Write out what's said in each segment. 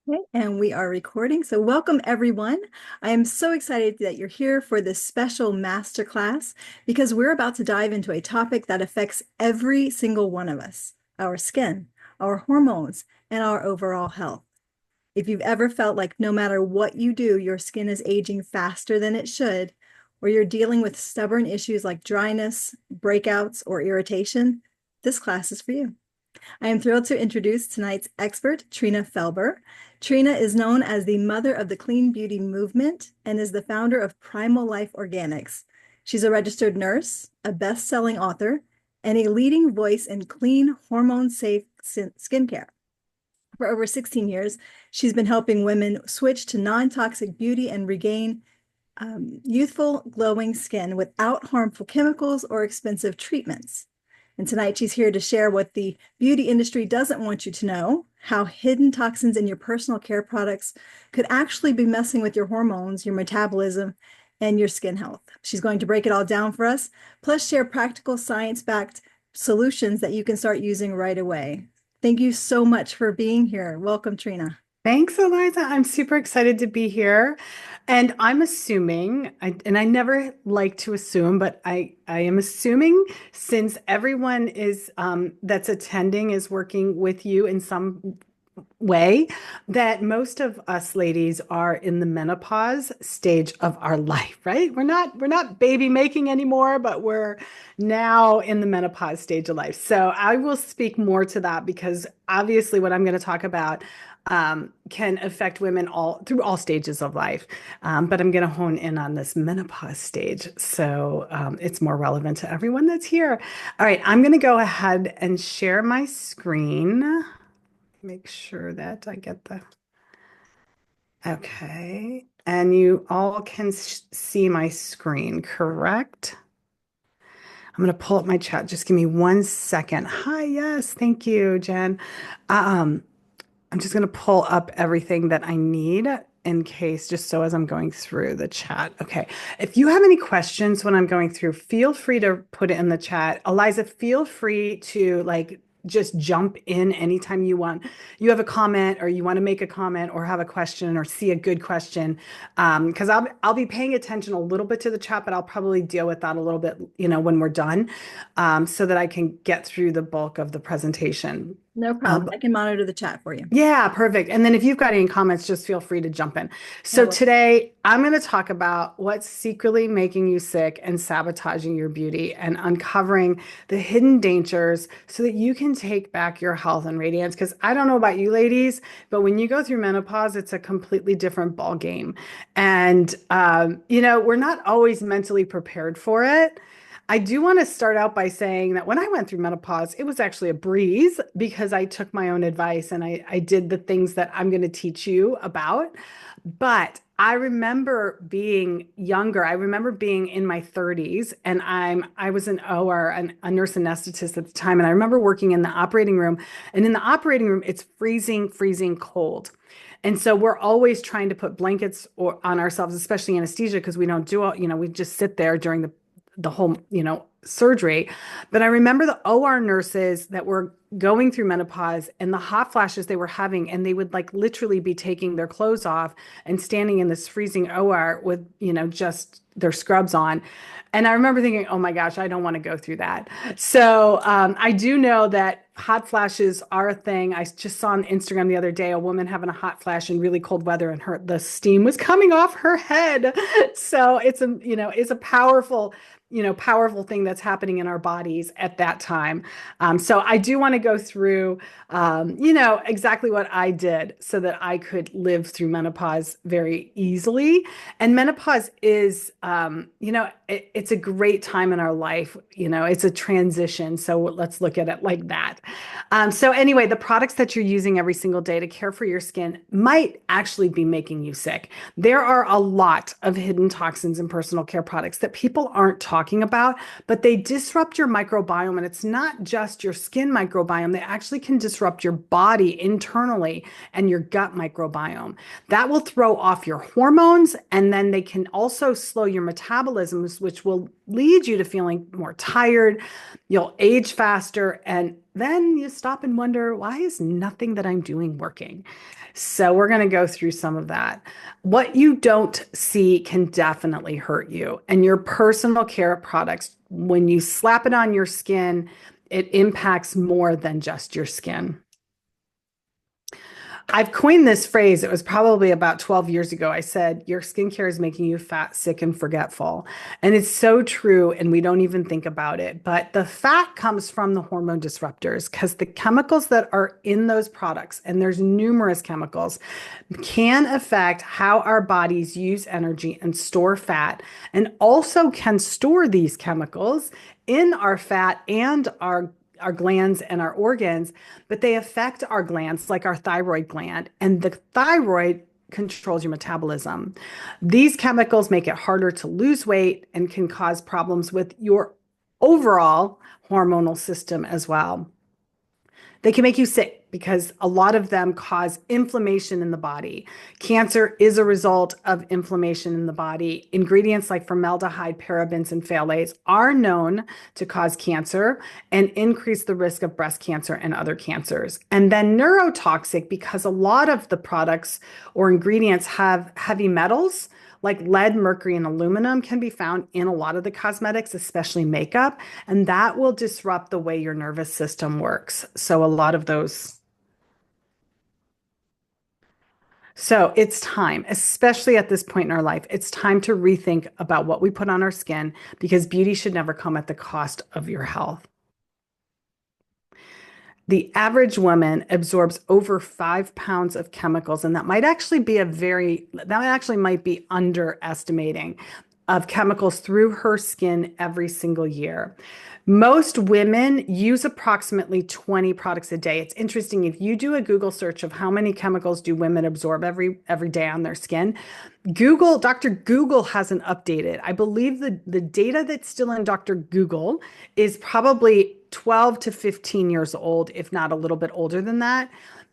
Okay, and we are recording. So welcome everyone. I am so excited that you're here for this special masterclass because we're about to dive into a topic that affects every single one of us, our skin, our hormones, and our overall health. If you've ever felt like no matter what you do, your skin is aging faster than it should, or you're dealing with stubborn issues like dryness, breakouts, or irritation, this class is for you. I am thrilled to introduce tonight's expert, Trina Felber. Trina is known as the mother of the clean beauty movement and is the founder of Primal Life Organics. She's a registered nurse, a best-selling author, and a leading voice in clean, hormone-safe skincare. For over 16 years, she's been helping women switch to non-toxic beauty and regain youthful, glowing skin without harmful chemicals or expensive treatments. And tonight she's here to share what the beauty industry doesn't want you to know, how hidden toxins in your personal care products could actually be messing with your hormones, your metabolism, and your skin health. She's going to break it all down for us, plus share practical science-backed solutions that you can start using right away. Thank you so much for being here. Welcome, Trina. Thanks, Eliza. I'm super excited to be here. And I'm assuming, and I never like to assume, but I am assuming since everyone is that's attending is working with you in some way, that most of us ladies are in the menopause stage of our life, right? We're not baby making anymore, but we're now in the menopause stage of life. So I will speak more to that because obviously what I'm going to talk about can affect women all through all stages of life. But I'm going to hone in on this menopause stage. So it's more relevant to everyone that's here. All right, I'm going to go ahead and share my screen. Make sure that I get the, okay. And you all can see my screen, correct? I'm going to pull up my chat. Just give me 1 second. Hi, yes, thank you, Jen. Um, I'm just going to pull up everything that I need in case, just so as I'm going through the chat. Okay. If you have any questions when I'm going through, feel free to put it in the chat. Eliza, feel free to just jump in anytime you want. You have a comment or you want to make a comment or have a question or see a good question. Because I'll be paying attention a little bit to the chat, but I'll probably deal with that a little bit, when we're done, so that I can get through the bulk of the presentation. No problem. Um, I can monitor the chat for you. yeah, perfect. And then if you've got any comments, just feel free to jump in. I So will. today I'm going to talk about what's secretly making you sick and sabotaging your beauty and uncovering the hidden dangers so that you can take back your health and radiance. Because I don't know about you ladies, but when you go through menopause, it's a completely different ball game. And, we're not always mentally prepared for it. I do want to start out by saying that when I went through menopause, it was actually a breeze because I took my own advice and I did the things that I'm going to teach you about. But I remember being younger. I remember being in my 30s and I was an OR, a nurse anesthetist at the time. And I remember working in the operating room. And in the operating room, it's freezing, freezing cold. And so we're always trying to put blankets on ourselves, especially anesthesia, because we don't do all, we just sit there during the whole, surgery. But I remember the OR nurses that were going through menopause and the hot flashes they were having, and they would like literally be taking their clothes off and standing in this freezing OR with, just their scrubs on. And I remember thinking, oh my gosh, I don't want to go through that. So I do know that hot flashes are a thing. I just saw on Instagram the other day a woman having a hot flash in really cold weather, and the steam was coming off her head. So it's a powerful thing that's happening in our bodies at that time. So I do want to go through, exactly what I did so that I could live through menopause very easily. And menopause is, it's a great time in our life. It's a transition. So let's look at it like that. So anyway, the products that you're using every single day to care for your skin might actually be making you sick. There are a lot of hidden toxins in personal care products that people aren't talking about, but they disrupt your microbiome. And it's not just your skin microbiome, they actually can disrupt your body internally and your gut microbiome. That will throw off your hormones, and then they can also slow your metabolism. chemicals, which will lead you to feeling more tired. You'll age faster. And then you stop and wonder, why is nothing that I'm doing working? So we're going to go through some of that. What you don't see can definitely hurt you. And your personal care products, when you slap it on your skin, it impacts more than just your skin. I've coined this phrase. It was probably about 12 years ago. I said, your skincare is making you fat, sick, and forgetful. And it's so true. And we don't even think about it. But the fat comes from the hormone disruptors because the chemicals that are in those products, and there's numerous chemicals, can affect how our bodies use energy and store fat, and also can store these chemicals in our fat and our glands and our organs, but they affect our glands, like our thyroid gland, and the thyroid controls your metabolism. These chemicals make it harder to lose weight and can cause problems with your overall hormonal system as well. They can make you sick because a lot of them cause inflammation in the body. Cancer is a result of inflammation in the body. Ingredients like formaldehyde, parabens, and phthalates are known to cause cancer and increase the risk of breast cancer and other cancers. And then neurotoxic, because a lot of the products or ingredients have heavy metals like lead, mercury, and aluminum can be found in a lot of the cosmetics, especially makeup, and that will disrupt the way your nervous system works. So a lot of those. So it's time, especially at this point in our life, it's time to rethink about what we put on our skin because beauty should never come at the cost of your health. The average woman absorbs over 5 pounds of chemicals, and that actually might be underestimating of chemicals through her skin every single year. Most women use approximately 20 products a day. It's interesting if you do a Google search of how many chemicals do women absorb every day on their skin. Dr. Google hasn't updated. I believe the data that's still in Dr. Google is probably 12 to 15 years old, if not a little bit older than that.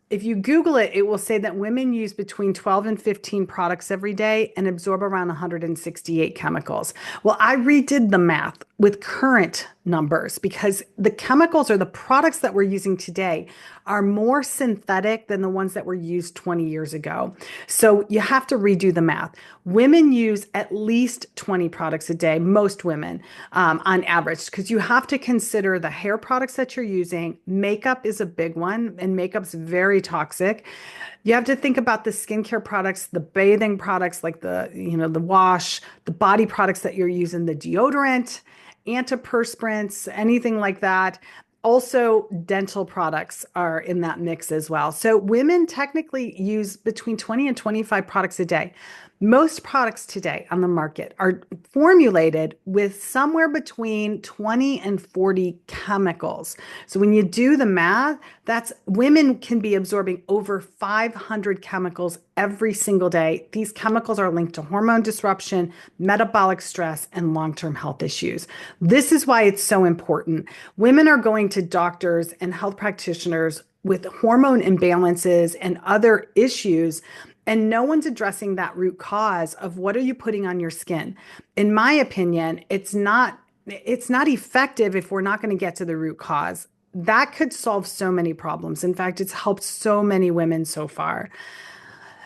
If you Google it, it will say that women use between 12 and 15 products every day and absorb around 168 chemicals. Well, I redid the math with current numbers because the chemicals or the products that we're using today are more synthetic than the ones that were used 20 years ago. So you have to redo the math. Women use at least 20 products a day, most women on average, because you have to consider the hair products that you're using. Makeup is a big one, and makeup's very toxic. You have to think about the skincare products, the bathing products like the wash, the body products that you're using, the deodorant, antiperspirants, anything like that. Also, dental products are in that mix as well. So women technically use between 20 and 25 products a day. Most products today on the market are formulated with somewhere between 20 and 40 chemicals. So when you do the math, that's women can be absorbing over 500 chemicals every single day. These chemicals are linked to hormone disruption, metabolic stress, and long-term health issues. This is why it's so important. Women are going to doctors and health practitioners with hormone imbalances and other issues, and no one's addressing that root cause of what are you putting on your skin. In my opinion, it's not effective if we're not going to get to the root cause. That could solve so many problems. In fact, it's helped so many women so far.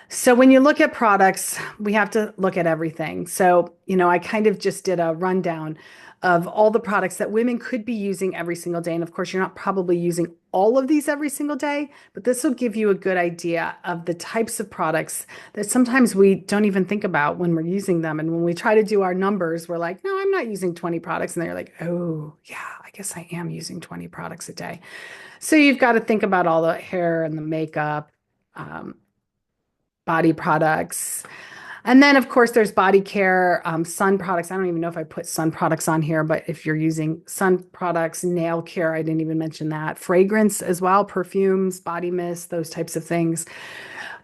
So when you look at products, we have to look at everything. So, I kind of just did a rundown of all the products that women could be using every single day. And of course, you're not probably using all of these every single day, but this will give you a good idea of the types of products that sometimes we don't even think about when we're using them. And when we try to do our numbers, we're like, no, I'm not using 20 products. And they're like, oh, yeah, I guess I am using 20 products a day. So you've got to think about all the hair and the makeup, body products. And then, of course, there's body care, sun products. I don't even know if I put sun products on here, but if you're using sun products, nail care, I didn't even mention that. Fragrance as well, perfumes, body mist, those types of things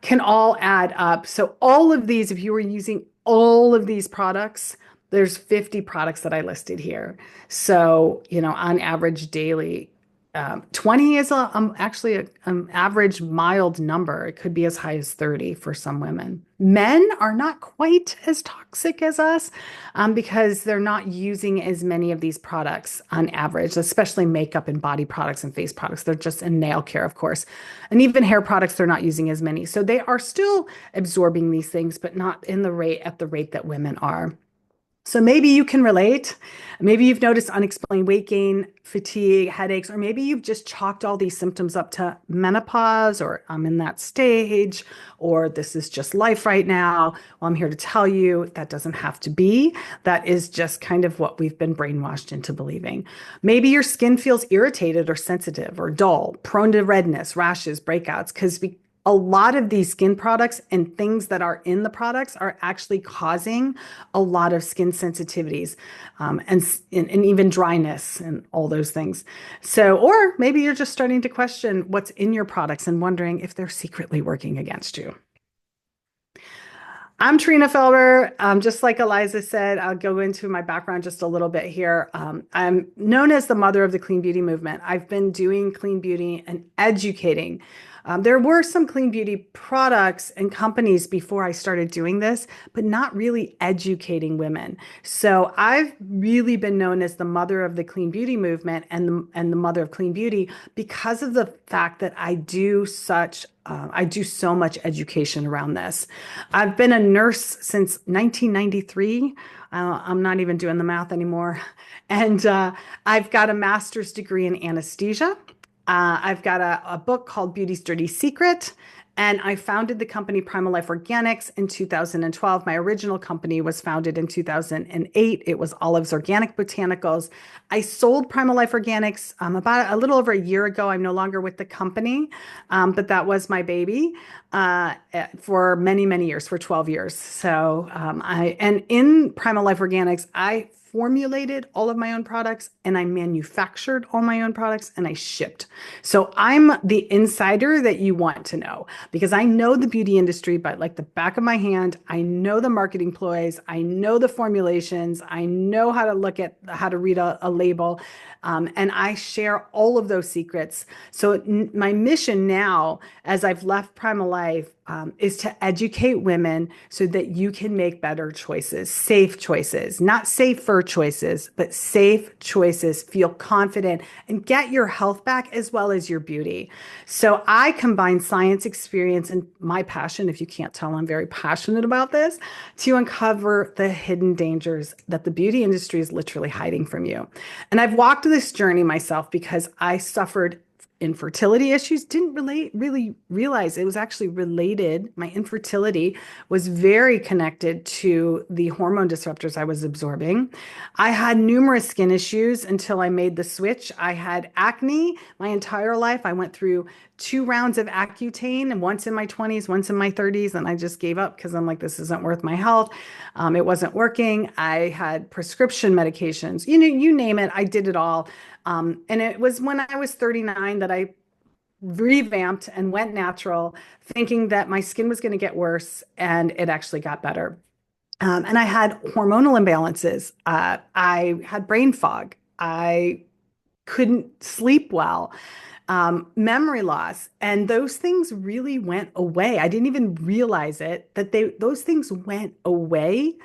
can all add up. So all of these, if you were using all of these products, there's 50 products that I listed here. So, on average daily, 20 is actually an average mild number. It could be as high as 30 for some women. Men are not quite as toxic as us because they're not using as many of these products on average, especially makeup and body products and face products. They're just in nail care, of course. And even hair products, they're not using as many. So they are still absorbing these things, but not in the rate at the rate that women are. So maybe you can relate. Maybe you've noticed unexplained weight gain, fatigue, headaches, or maybe you've just chalked all these symptoms up to menopause, or I'm in that stage, or this is just life right now. Well, I'm here to tell you that doesn't have to be. That is just kind of what we've been brainwashed into believing. Maybe your skin feels irritated or sensitive or dull, prone to redness, rashes, breakouts, because a lot of these skin products and things that are in the products are actually causing a lot of skin sensitivities and even dryness and all those things. So, or maybe you're just starting to question what's in your products and wondering if they're secretly working against you. I'm Trina Felber. Just like Eliza said, I'll go into my background just a little bit here. I'm known as the mother of the clean beauty movement. I've been doing clean beauty and educating. There were some clean beauty products and companies before I started doing this, but not really educating women. So I've really been known as the mother of the clean beauty movement and the mother of clean beauty because of the fact that I do so much education around this. I've been a nurse since 1993. I'm not even doing the math anymore. And I've got a master's degree in anesthesia. I've got a book called Beauty's Dirty Secret, and I founded the company Primal Life Organics in 2012. My original company was founded in 2008. It was Olive's Organic Botanicals. I sold Primal Life Organics about a little over a year ago. I'm no longer with the company, but that was my baby for many, many years, for 12 years. So and in Primal Life Organics, I formulated all of my own products and I manufactured all my own products and I shipped. So I'm the insider that you want to know because I know the beauty industry by like the back of my hand. I know the marketing ploys. I know the formulations. I know how to look at how to read a label. And I share all of those secrets. So my mission now, as I've left Primal Life, is to educate women so that you can make better choices, safe choices, not safer choices, but safe choices, feel confident and get your health back as well as your beauty. So I combine science, experience, and my passion, if you can't tell, I'm very passionate about this, to uncover the hidden dangers that the beauty industry is literally hiding from you. And I've walked this journey myself because I suffered infertility issues, didn't really realize it was actually related. My infertility was very connected to the hormone disruptors I was absorbing. I had numerous skin issues until I made the switch. I had acne my entire life. I went through 2 rounds of Accutane, and once in my 20s, once in my 30s, and I just gave up because I'm like, this isn't worth my health. It wasn't working. I had prescription medications, you name it, I did it all. And it was when I was 39 that I revamped and went natural, thinking that my skin was going to get worse, and it actually got better. And I had hormonal imbalances. I had brain fog. I couldn't sleep well, memory loss, and those things really went away. I didn't even realize it that those things went away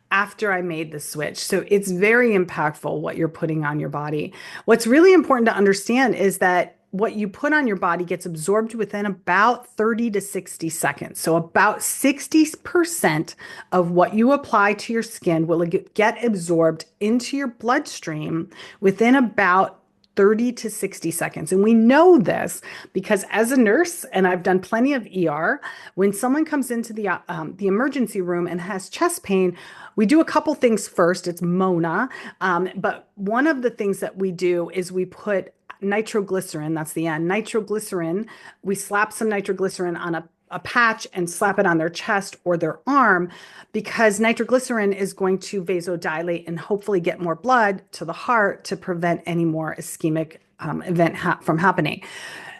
after I made the switch. So it's very impactful what you're putting on your body. What's really important to understand is that what you put on your body gets absorbed within about 30 to 60 seconds. So about 60% of what you apply to your skin will get absorbed into your bloodstream within about 30 to 60 seconds. And we know this because as a nurse, and I've done plenty of ER, when someone comes into the emergency room and has chest pain, we do a couple things first. It's Mona. But one of the things that we do is we put nitroglycerin, that's the N, nitroglycerin. We slap some nitroglycerin on a patch and slap it on their chest or their arm because nitroglycerin is going to vasodilate and hopefully get more blood to the heart to prevent any more ischemic event from happening.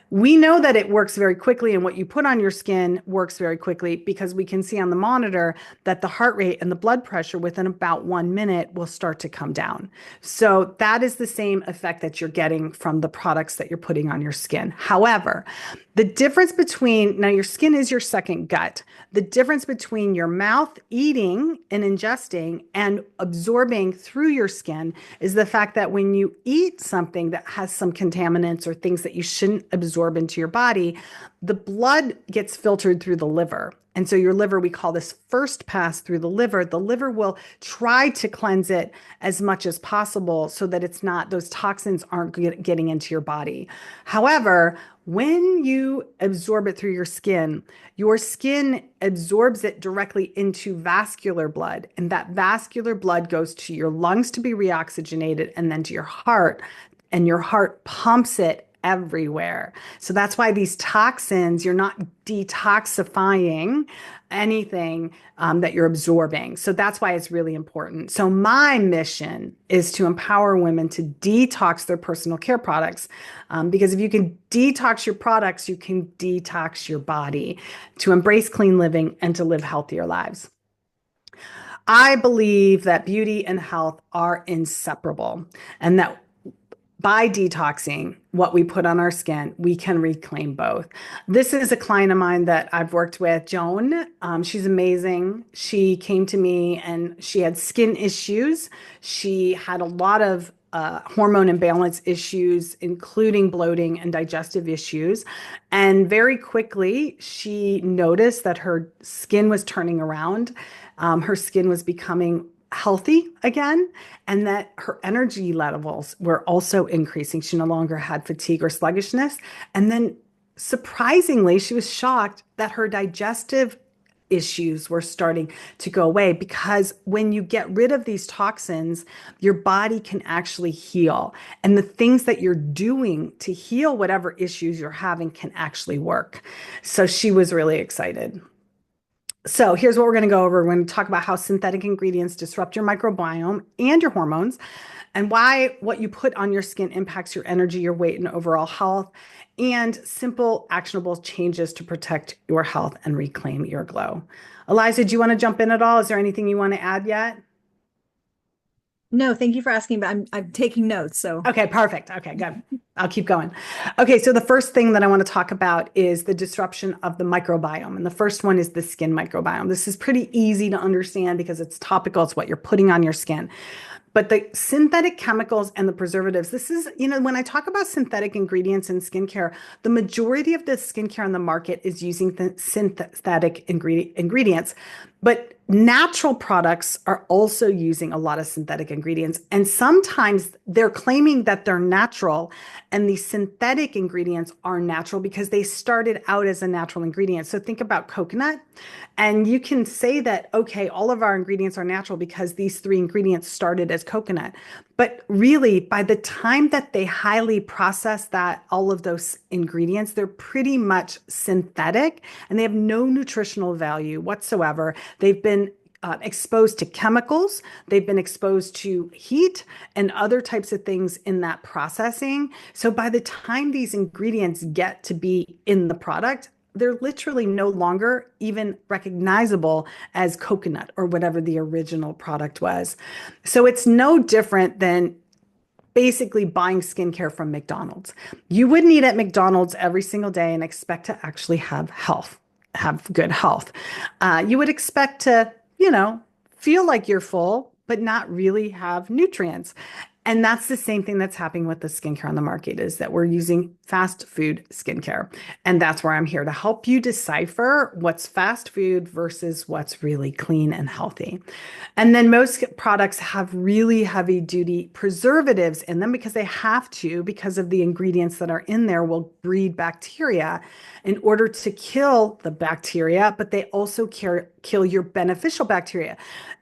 We know that it works very quickly, and what you put on your skin works very quickly because we can see on the monitor that the heart rate and the blood pressure within about 1 minute will start to come down. So that is the same effect that you're getting from the products that you're putting on your skin. However, the difference between now your skin is your second gut. The difference between your mouth eating and ingesting and absorbing through your skin is the fact that when you eat something that has some contaminants or things that you shouldn't absorb into your body, the blood gets filtered through the liver. And so your liver, we call this first pass through the liver. The liver will try to cleanse it as much as possible so that it's not, those toxins aren't getting into your body. However, when you absorb it through your skin absorbs it directly into vascular blood. And that vascular blood goes to your lungs to be reoxygenated and then to your heart. And your heart pumps it everywhere. So that's why these toxins, you're not detoxifying anything that you're absorbing. So that's why it's really important. So my mission is to empower women to detox their personal care products. Because if you can detox your products, you can detox your body to embrace clean living and to live healthier lives. I believe that beauty and health are inseparable and that by detoxing what we put on our skin, we can reclaim both. This is a client of mine that I've worked with, Joan. She's amazing. She came to me and she had skin issues. She had a lot of hormone imbalance issues, including bloating and digestive issues. And very quickly, she noticed that her skin was turning around. Her skin was becoming healthy again, and that her energy levels were also increasing. She no longer had fatigue or sluggishness. And then surprisingly, she was shocked that her digestive issues were starting to go away because when you get rid of these toxins, your body can actually heal. And the things that you're doing to heal whatever issues you're having can actually work. So she was really excited. So here's what we're going to go over. We're going to talk about how synthetic ingredients disrupt your microbiome and your hormones, and why what you put on your skin impacts your energy, your weight, and overall health, and simple, actionable changes to protect your health and reclaim your glow. Eliza, do you want to jump in at all? Is there anything you want to add yet? No, thank you for asking, but I'm taking notes. So Okay, perfect. Okay, good. I'll keep going. Okay, so the first thing that I want to talk about is the disruption of the microbiome. And the first one is the skin microbiome. This is pretty easy to understand because it's topical, it's what you're putting on your skin. But the synthetic chemicals and the preservatives, this is, when I talk about synthetic ingredients in skincare, the majority of the skincare on the market is using the synthetic ingredients. But natural products are also using a lot of synthetic ingredients. And sometimes they're claiming that they're natural and the synthetic ingredients are natural because they started out as a natural ingredient. So think about coconut. And you can say that, okay, all of our ingredients are natural because these three ingredients started as coconut. But really, by the time that they highly process that, all of those ingredients, they're pretty much synthetic and they have no nutritional value whatsoever. They've been exposed to chemicals, they've been exposed to heat and other types of things in that processing. So by the time these ingredients get to be in the product, they're literally no longer even recognizable as coconut or whatever the original product was. So it's no different than basically buying skincare from McDonald's. You wouldn't eat at McDonald's every single day and expect to actually have health, have good health. You would expect to, feel like you're full, but not really have nutrients. And that's the same thing that's happening with the skincare on the market is that we're using fast food skincare. And that's where I'm here to help you decipher what's fast food versus what's really clean and healthy. And then most products have really heavy duty preservatives in them because they have to, because of the ingredients that are in there will breed bacteria in order to kill the bacteria, but they also kill your beneficial bacteria.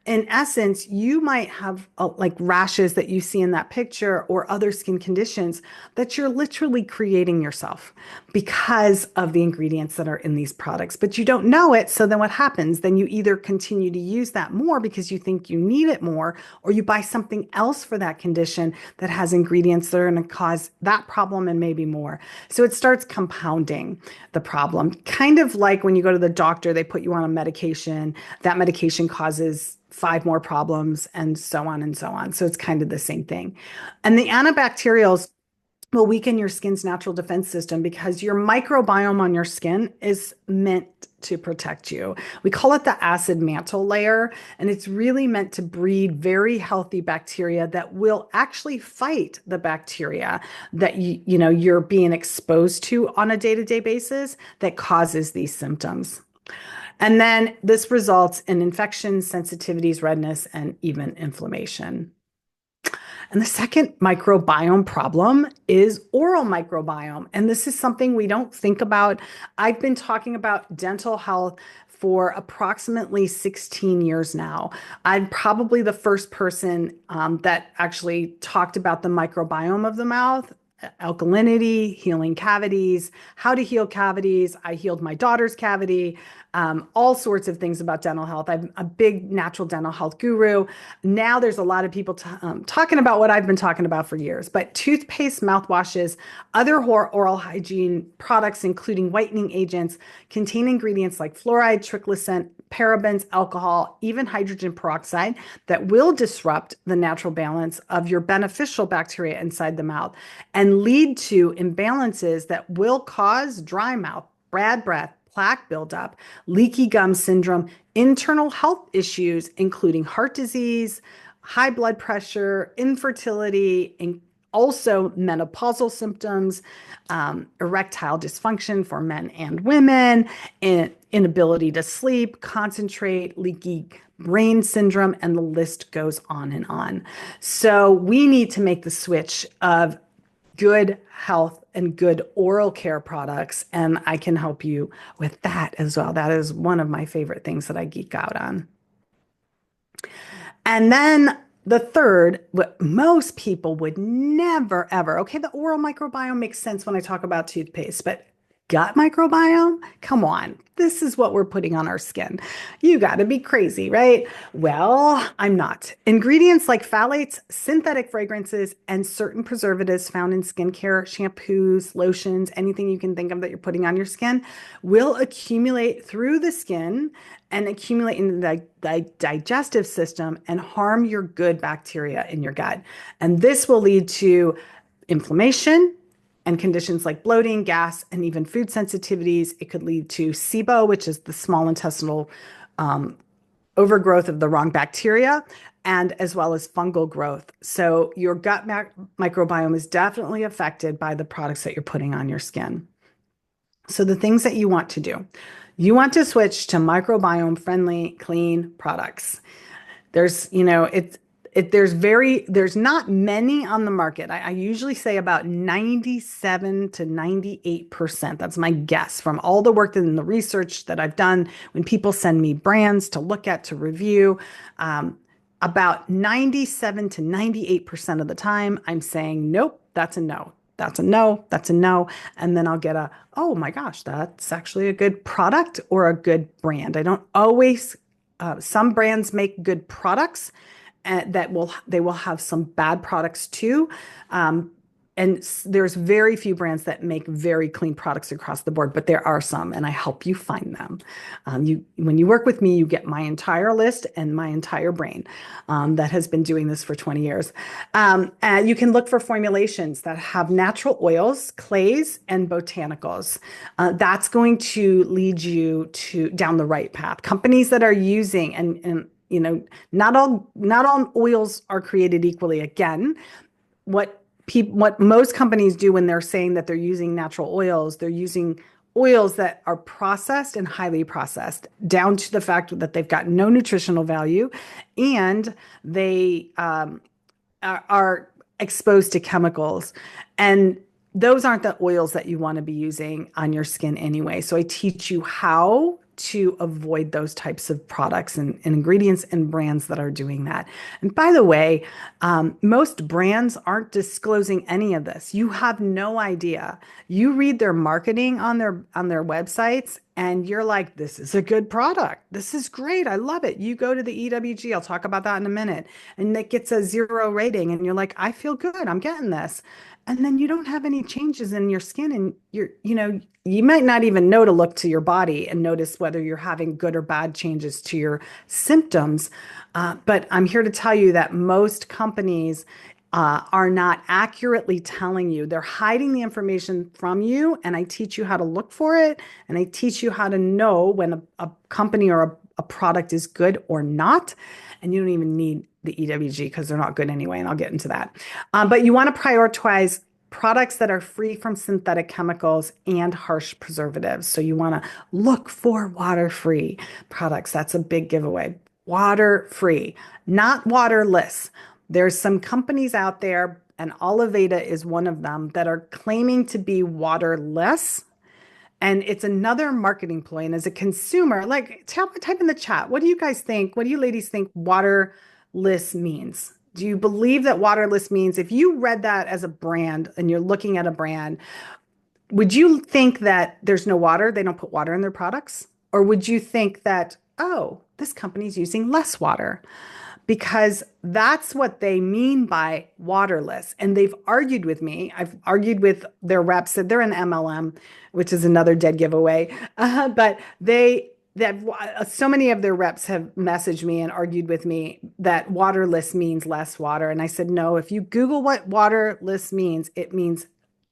In essence, you might have like rashes that you see in that picture or other skin conditions that you're literally creating creating yourself because of the ingredients that are in these products, but you don't know it. So then what happens? Then you either continue to use that more because you think you need it more, or you buy something else for that condition that has ingredients that are going to cause that problem and maybe more. So it starts compounding the problem. Kind of like when you go to the doctor, they put you on a medication, that medication causes five more problems and so on and so on. So it's kind of the same thing. And the antibacterials will weaken your skin's natural defense system because your microbiome on your skin is meant to protect you. We call it the acid mantle layer, and it's really meant to breed very healthy bacteria that will actually fight the bacteria that you're being exposed to on a day-to-day basis that causes these symptoms. And then this results in infections, sensitivities, redness, and even inflammation. And the second microbiome problem is oral microbiome. And this is something we don't think about. I've been talking about dental health for approximately 16 years now. I'm probably the first person that actually talked about the microbiome of the mouth, alkalinity, healing cavities, how to heal cavities. I healed my daughter's cavity, all sorts of things about dental health. I'm a big natural dental health guru. Now there's a lot of people talking about what I've been talking about for years, but toothpaste, mouthwashes, other oral hygiene products, including whitening agents, contain ingredients like fluoride, triclosan, parabens, alcohol, even hydrogen peroxide that will disrupt the natural balance of your beneficial bacteria inside the mouth and lead to imbalances that will cause dry mouth, bad breath, plaque buildup, leaky gum syndrome, internal health issues, including heart disease, high blood pressure, infertility, and also menopausal symptoms, erectile dysfunction for men and women, inability to sleep, concentrate, leaky brain syndrome, and the list goes on and on. So we need to make the switch of good health and good oral care products, and I can help you with that as well. That is one of my favorite things that I geek out on. And then the third, what most people would never, ever, okay, the oral microbiome makes sense when I talk about toothpaste, but gut microbiome? Come on. This is what we're putting on our skin. You got to be crazy, right? Well, I'm not. Ingredients like phthalates, synthetic fragrances, and certain preservatives found in skincare, shampoos, lotions, anything you can think of that you're putting on your skin will accumulate through the skin and accumulate in the digestive system and harm your good bacteria in your gut. And this will lead to inflammation and conditions like bloating, gas, and even food sensitivities. It could lead to SIBO, which is the small intestinal overgrowth of the wrong bacteria, and as well as fungal growth. So your gut microbiome is definitely affected by the products that you're putting on your skin. So the things that you want to do, you want to switch to microbiome friendly, clean products. There's, there's not many on the market. I usually say about 97 to 98%. That's my guess from all the work and the research that I've done. When people send me brands to look at, to review, about 97 to 98% of the time, I'm saying, nope, that's a no. That's a no, that's a no. And then I'll get oh my gosh, that's actually a good product or a good brand. I don't always, some brands make good products and they will have some bad products too. And there's very few brands that make very clean products across the board, but there are some, and I help you find them. When you work with me, you get my entire list and my entire brain that has been doing this for 20 years. And you can look for formulations that have natural oils, clays, and botanicals. That's going to lead you down the right path. Companies that are using and not all oils are created equally. Again, what most companies do when they're saying that they're using natural oils, they're using oils that are processed and highly processed, down to the fact that they've got no nutritional value and they are exposed to chemicals. And those aren't the oils that you want to be using on your skin anyway. So I teach you how to avoid those types of products and ingredients and brands that are doing that. And by the way, most brands aren't disclosing any of this. You have no idea. You read their marketing on their websites and you're like, this is a good product. This is great. I love it. You go to the EWG, I'll talk about that in a minute, and it gets a 0 rating and you're like, I feel good. I'm getting this. And then you don't have any changes in your skin and you might not even know to look to your body and notice whether you're having good or bad changes to your symptoms. But I'm here to tell you that most companies are not accurately telling you. They're hiding the information from you, and I teach you how to look for it, and I teach you how to know when a company or a product is good or not. And you don't even need the EWG because they're not good anyway, and I'll get into that. But you want to prioritize products that are free from synthetic chemicals and harsh preservatives. So you want to look for water-free products. That's a big giveaway. Water-free, not waterless. There's some companies out there, and Oliveda is one of them, that are claiming to be waterless. And it's another marketing ploy. And as a consumer, like type in the chat, what do you guys think? What do you ladies think waterless means? Do you believe that waterless means, if you read that as a brand and you're looking at a brand, would you think that there's no water? They don't put water in their products? Or would you think that, oh, this company's using less water? Because that's what they mean by waterless. And they've argued with me. I've argued with their reps that they're an MLM, which is another dead giveaway. But so many of their reps have messaged me and argued with me that waterless means less water. And I said, no, if you Google what waterless means, it means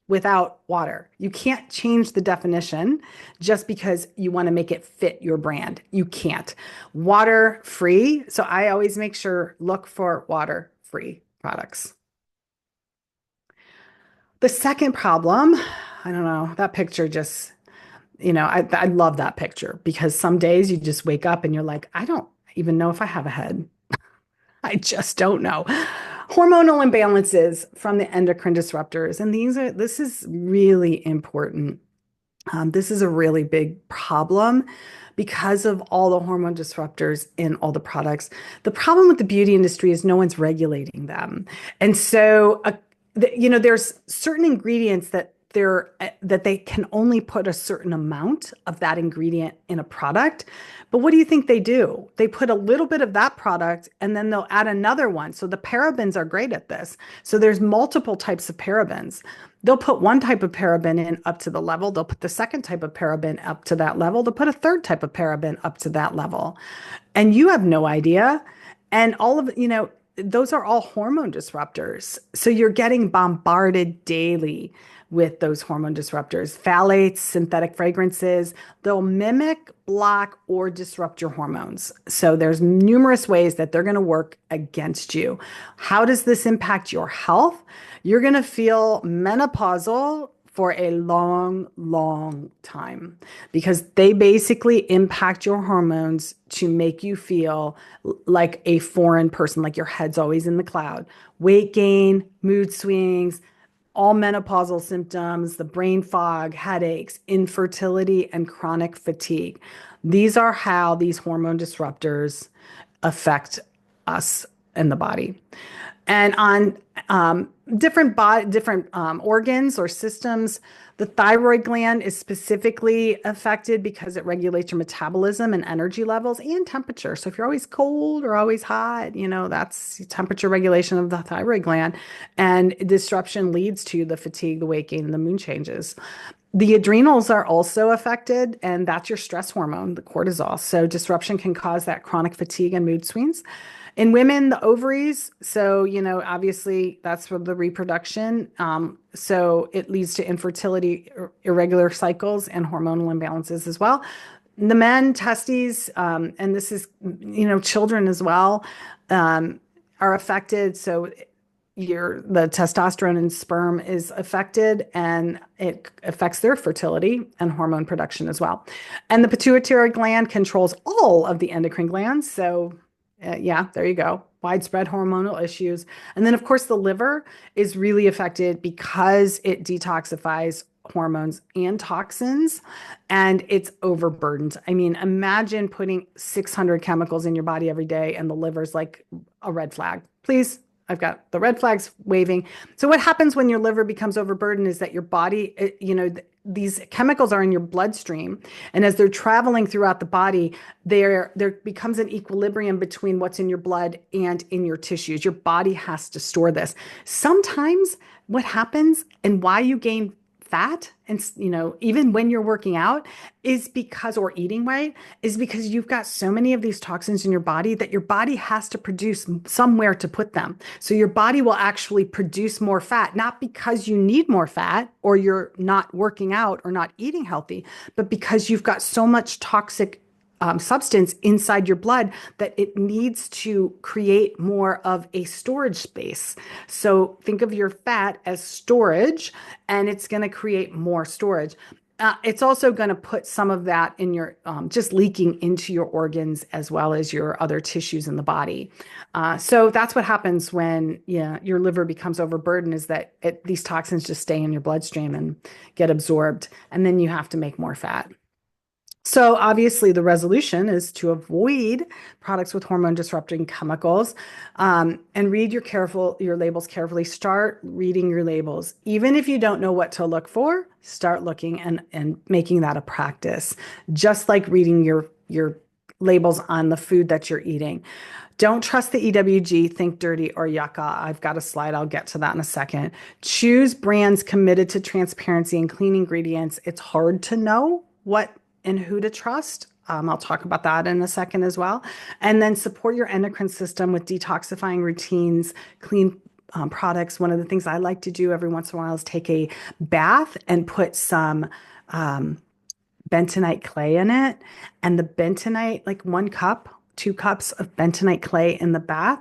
without water. You can't change the definition just because you want to make it fit your brand. You can't. Water free. So I always make sure, look for water free products. The second problem, I don't know, that picture just, I love that picture because some days you just wake up and you're like, I don't even know if I have a head. I just don't know. Hormonal imbalances from the endocrine disruptors. And this is really important. This is a really big problem because of all the hormone disruptors in all the products. The problem with the beauty industry is no one's regulating them. And so, there's certain ingredients that they can only put a certain amount of that ingredient in a product. But what do you think they do? They put a little bit of that product and then they'll add another one. So the parabens are great at this. So there's multiple types of parabens. They'll put one type of paraben in up to the level. They'll put the second type of paraben up to that level. They'll put a third type of paraben up to that level. And you have no idea. And all of, those are all hormone disruptors. So you're getting bombarded daily with those hormone disruptors, phthalates, synthetic fragrances. They'll mimic, block, or disrupt your hormones. So there's numerous ways that they're going to work against you. How does this impact your health? You're going to feel menopausal for a long, long time because they basically impact your hormones to make you feel like a foreign person, like your head's always in the cloud. Weight gain, mood swings, all menopausal symptoms, the brain fog, headaches, infertility, and chronic fatigue. These are how these hormone disruptors affect us in the body. And on different organs or systems, the thyroid gland is specifically affected because it regulates your metabolism and energy levels and temperature. So if you're always cold or always hot, that's temperature regulation of the thyroid gland. And disruption leads to the fatigue, the weight gain, and the mood changes. The adrenals are also affected, and that's your stress hormone, the cortisol. So disruption can cause that chronic fatigue and mood swings. In women, the ovaries, so, obviously that's for the reproduction. So it leads to infertility, irregular cycles, and hormonal imbalances as well. The men, testes, and this is, children as well, are affected. So the testosterone in sperm is affected and it affects their fertility and hormone production as well. And the pituitary gland controls all of the endocrine glands. So yeah, there you go. Widespread hormonal issues. And then, of course, the liver is really affected because it detoxifies hormones and toxins, and it's overburdened. I mean, imagine putting 600 chemicals in your body every day and the liver's like a red flag. Please, I've got the red flags waving. So what happens when your liver becomes overburdened is that your body, these chemicals are in your bloodstream, and as they're traveling throughout the body, there becomes an equilibrium between what's in your blood and in your tissues. Your body has to store this. Sometimes what happens and why you gain fat and even when you're working out is because or eating right is because you've got so many of these toxins in your body that your body has to produce somewhere to put them. So your body will actually produce more fat, not because you need more fat or you're not working out or not eating healthy, but because you've got so much toxic substance inside your blood that it needs to create more of a storage space. So think of your fat as storage, and it's going to create more storage. It's also going to put some of that in your just leaking into your organs as well as your other tissues in the body. So that's what happens when your liver becomes overburdened is that these toxins just stay in your bloodstream and get absorbed, and then you have to make more fat. So obviously the resolution is to avoid products with hormone disrupting chemicals, and read your labels carefully. Start reading your labels. Even if you don't know what to look for, start looking and making that a practice. Just like reading your labels on the food that you're eating. Don't trust the EWG, think dirty or yucca. I've got a slide. I'll get to that in a second. Choose brands committed to transparency and clean ingredients. It's hard to know what and who to trust. I'll talk about that in a second as well. And then support your endocrine system with detoxifying routines, clean products. One of the things I like to do every once in a while is take a bath and put some bentonite clay in it. And the bentonite, like 1 cup, 2 cups of bentonite clay in the bath,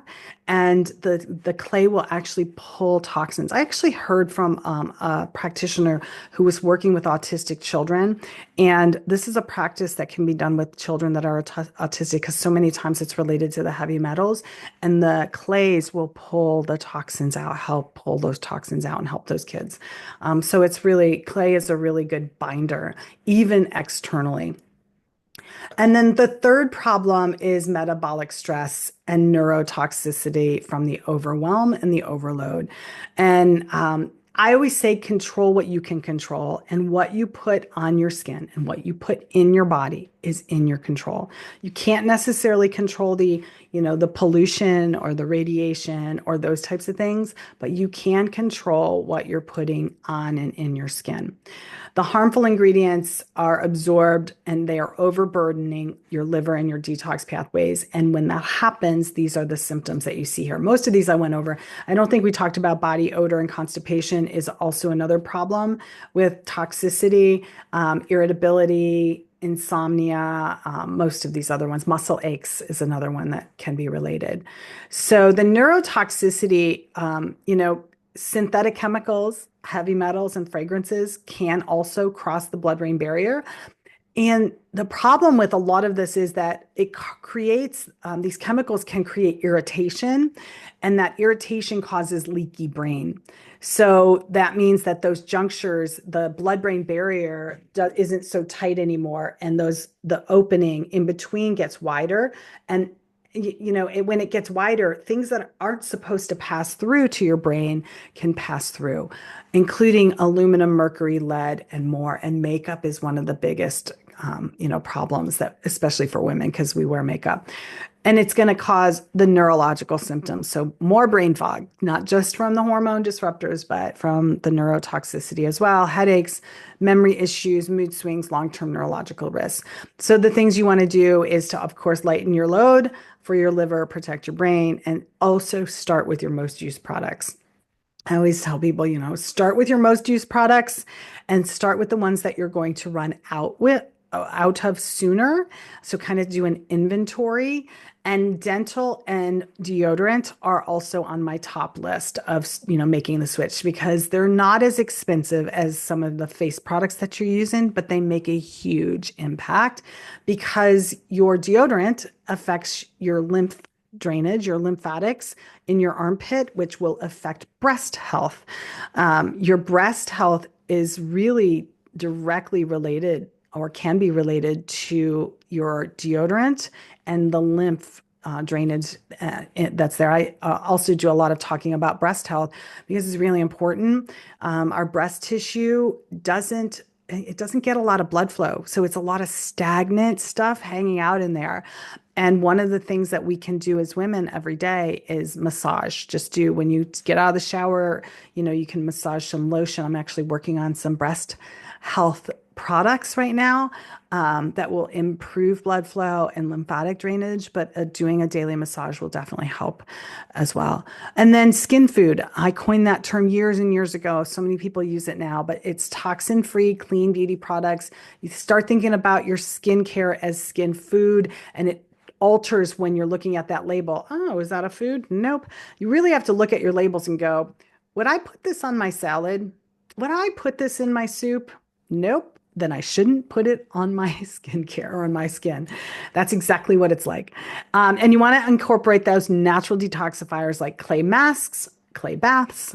and the clay will actually pull toxins. I actually heard from a practitioner who was working with autistic children, and this is a practice that can be done with children that are autistic because so many times it's related to the heavy metals, and the clays will pull the toxins out, help pull those toxins out and help those kids. So clay is a really good binder, even externally. And then the third problem is metabolic stress and neurotoxicity from the overwhelm and the overload. And I always say control what you can control, and what you put on your skin and what you put in your body is in your control. You can't necessarily control the pollution or the radiation or those types of things, but you can control what you're putting on and in your skin. The harmful ingredients are absorbed and they are overburdening your liver and your detox pathways. And when that happens, these are the symptoms that you see here. Most of these I went over. I don't think we talked about body odor, and constipation is also another problem with toxicity, irritability, insomnia, most of these other ones. Muscle aches is another one that can be related. So the neurotoxicity, synthetic chemicals, heavy metals, and fragrances can also cross the blood-brain barrier. And the problem with a lot of this is that it creates, these chemicals can create irritation, and that irritation causes leaky brain. So that means that those junctures, the blood-brain barrier isn't so tight anymore, and the opening in between gets wider. And when it gets wider, things that aren't supposed to pass through to your brain can pass through, including aluminum, mercury, lead, and more. And makeup is one of the biggest, problems that, especially for women, because we wear makeup. And it's going to cause the neurological symptoms. So more brain fog, not just from the hormone disruptors, but from the neurotoxicity as well. Headaches, memory issues, mood swings, long-term neurological risks. So the things you want to do is to, of course, lighten your load for your liver, protect your brain, and also start with your most used products. I always tell people, start with your most used products and start with the ones that you're going to run out of sooner. So kind of do an inventory. And dental and deodorant are also on my top list of, making the switch, because they're not as expensive as some of the face products that you're using, but they make a huge impact because your deodorant affects your lymph drainage, your lymphatics in your armpit, which will affect breast health. Your breast health is really directly related or can be related to your deodorant and the lymph drainage that's there. I also do a lot of talking about breast health because it's really important. Our breast tissue doesn't get a lot of blood flow, so it's a lot of stagnant stuff hanging out in there. And one of the things that we can do as women every day is massage. Just do when you get out of the shower, you can massage some lotion. I'm actually working on some breast health products right now that will improve blood flow and lymphatic drainage, but doing a daily massage will definitely help as well. And then skin food. I coined that term years and years ago. So many people use it now, but it's toxin-free, clean beauty products. You start thinking about your skincare as skin food, and it alters when you're looking at that label. Oh, is that a food? Nope. You really have to look at your labels and go, would I put this on my salad? Would I put this in my soup? Nope. Then I shouldn't put it on my skincare or on my skin. That's exactly what it's like. And you want to incorporate those natural detoxifiers like clay masks, clay baths,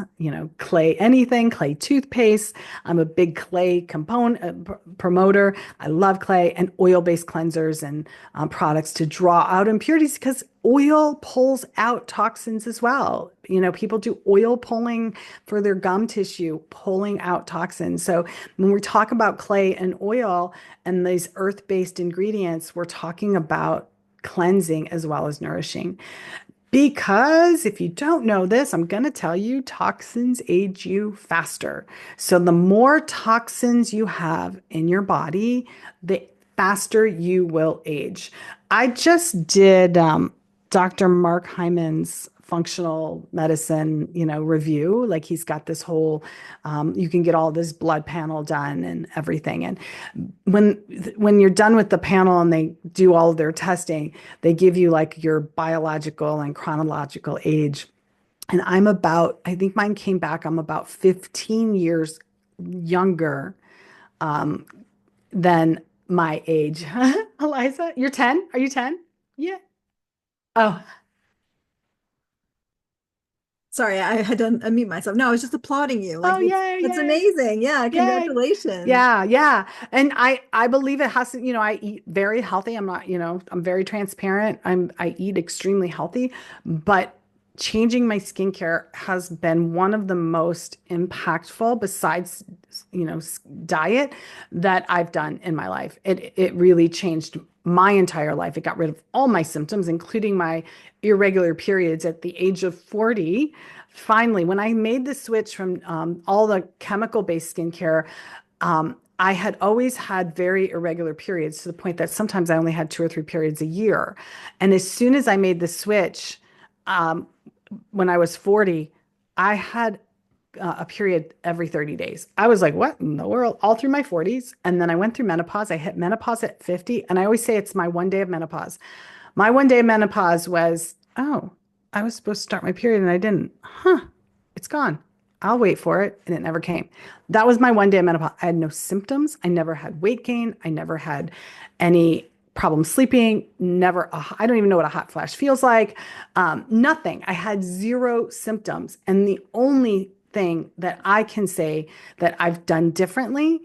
clay anything, clay toothpaste. I'm a big clay promoter. I love clay and oil-based cleansers and products to draw out impurities because oil pulls out toxins as well. People do oil pulling for their gum tissue, pulling out toxins. So when we talk about clay and oil and these earth-based ingredients, we're talking about cleansing as well as nourishing. Because if you don't know this, I'm going to tell you toxins age you faster. So the more toxins you have in your body, the faster you will age. I just did Dr. Mark Hyman's functional medicine, review. Like he's got this whole, you can get all this blood panel done and everything. And when you're done with the panel and they do all of their testing, they give you like your biological and chronological age. And I think mine came back, I'm about 15 years younger than my age. Eliza, you're 10? Are you 10? Yeah. Oh, Sorry, I had to unmute myself. No, I was just applauding you. Like oh, it's yay, that's yay. amazing. Yeah, Yay. congratulations. Yeah, yeah. And I believe it has to, I eat very healthy. I'm not, I'm very transparent. I eat extremely healthy, but changing my skincare has been one of the most impactful besides, diet that I've done in my life. It really changed my entire life. It got rid of all my symptoms, including my irregular periods at the age of 40. Finally, when I made the switch from all the chemical-based skincare, I had always had very irregular periods to the point that sometimes I only had 2 or 3 periods a year. And as soon as I made the switch, um, when I was 40, I had a period every 30 days. I was like, what in the world? All through my 40s. And then I went through menopause. I hit menopause at 50. And I always say it's my one day of menopause. My one day of menopause was, oh, I was supposed to start my period and I didn't. Huh, it's gone. I'll wait for it. And it never came. That was my one day of menopause. I had no symptoms. I never had weight gain. I never had any problem sleeping. Never, I don't even know what a hot flash feels like. Nothing. I had zero symptoms. And the only thing that I can say that I've done differently,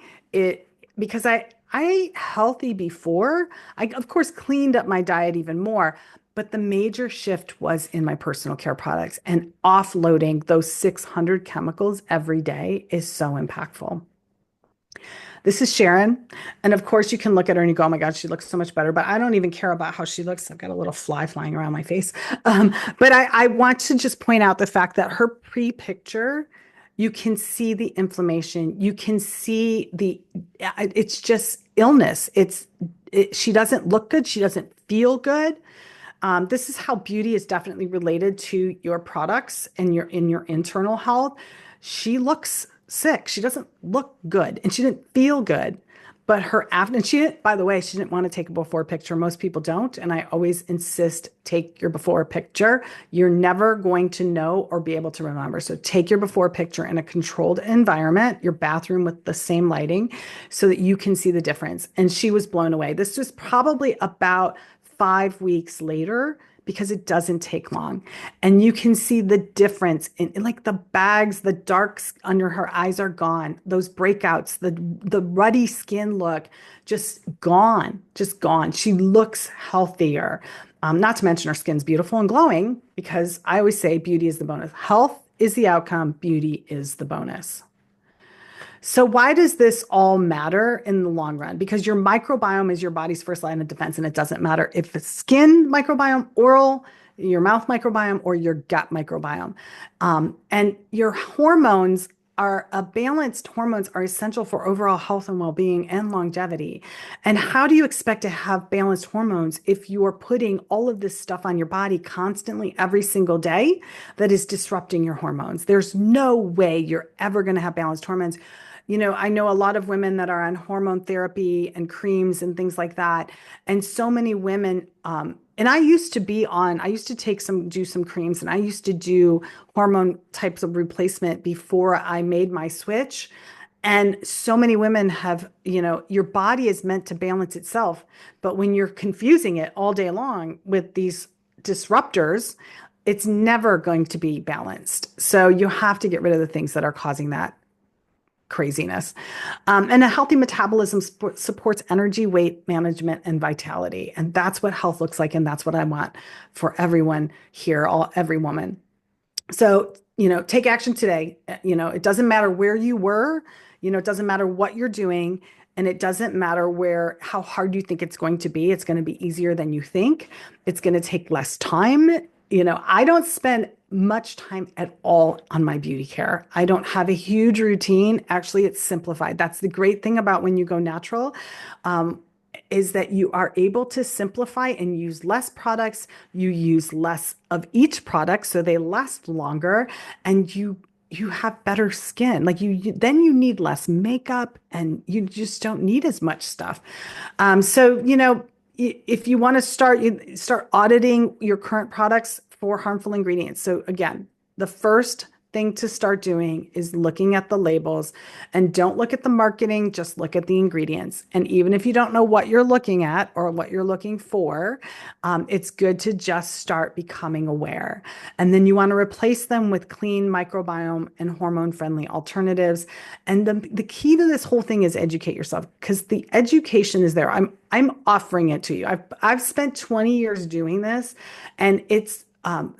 because I ate healthy before. I, of course, cleaned up my diet even more, but the major shift was in my personal care products and offloading those 600 chemicals every day is so impactful. This is Sharon. And of course, you can look at her and you go, oh my God, she looks so much better. But I don't even care about how she looks. I've got a little fly flying around my face. But I want to just point out the fact that her pre-picture, you can see the inflammation. You can see it's just illness. She doesn't look good. She doesn't feel good. This is how beauty is definitely related to your products and in your internal health. She looks sick. She doesn't look good and she didn't feel good. But her after, and she didn't, by the way, she didn't want to take a before picture. Most people don't. And I always insist, take your before picture. You're never going to know or be able to remember. So take your before picture in a controlled environment, your bathroom with the same lighting, so that you can see the difference. And she was blown away. This was probably about 5 weeks later because it doesn't take long. And you can see the difference in like the bags, the darks under her eyes are gone. Those breakouts, the ruddy skin look, just gone, just gone. She looks healthier. Not to mention her skin's beautiful and glowing because I always say beauty is the bonus. Health is the outcome, beauty is the bonus. So, why does this all matter in the long run? Because your microbiome is your body's first line of defense, and it doesn't matter if it's skin microbiome, oral, your mouth microbiome, or your gut microbiome. And your hormones are balanced hormones are essential for overall health and well-being and longevity. And how do you expect to have balanced hormones if you are putting all of this stuff on your body constantly every single day that is disrupting your hormones? There's no way you're ever going to have balanced hormones. I know a lot of women that are on hormone therapy and creams and things like that. And so many women, and I used to do some creams and I used to do hormone types of replacement before I made my switch. And so many women have, your body is meant to balance itself. But when you're confusing it all day long with these disruptors, it's never going to be balanced. So you have to get rid of the things that are causing that craziness. And a healthy metabolism supports energy, weight management, and vitality. And that's what health looks like. And that's what I want for everyone here, every woman. So, take action today. It doesn't matter where you were, it doesn't matter what you're doing. And it doesn't matter how hard you think it's going to be. It's going to be easier than you think. It's going to take less time. I don't spend much time at all on my beauty care. I don't have a huge routine. Actually, it's simplified. That's the great thing about when you go natural, is that you are able to simplify and use less products. You use less of each product, so they last longer, and you have better skin. Like then you need less makeup, and you just don't need as much stuff. So if you want to start auditing your current products for harmful ingredients. So again, the first thing to start doing is looking at the labels, and don't look at the marketing, just look at the ingredients. And even if you don't know what you're looking at or what you're looking for, it's good to just start becoming aware. And then you want to replace them with clean microbiome and hormone-friendly alternatives. And the key to this whole thing is educate yourself, because the education is there. I'm offering it to you. I've spent 20 years doing this, and it's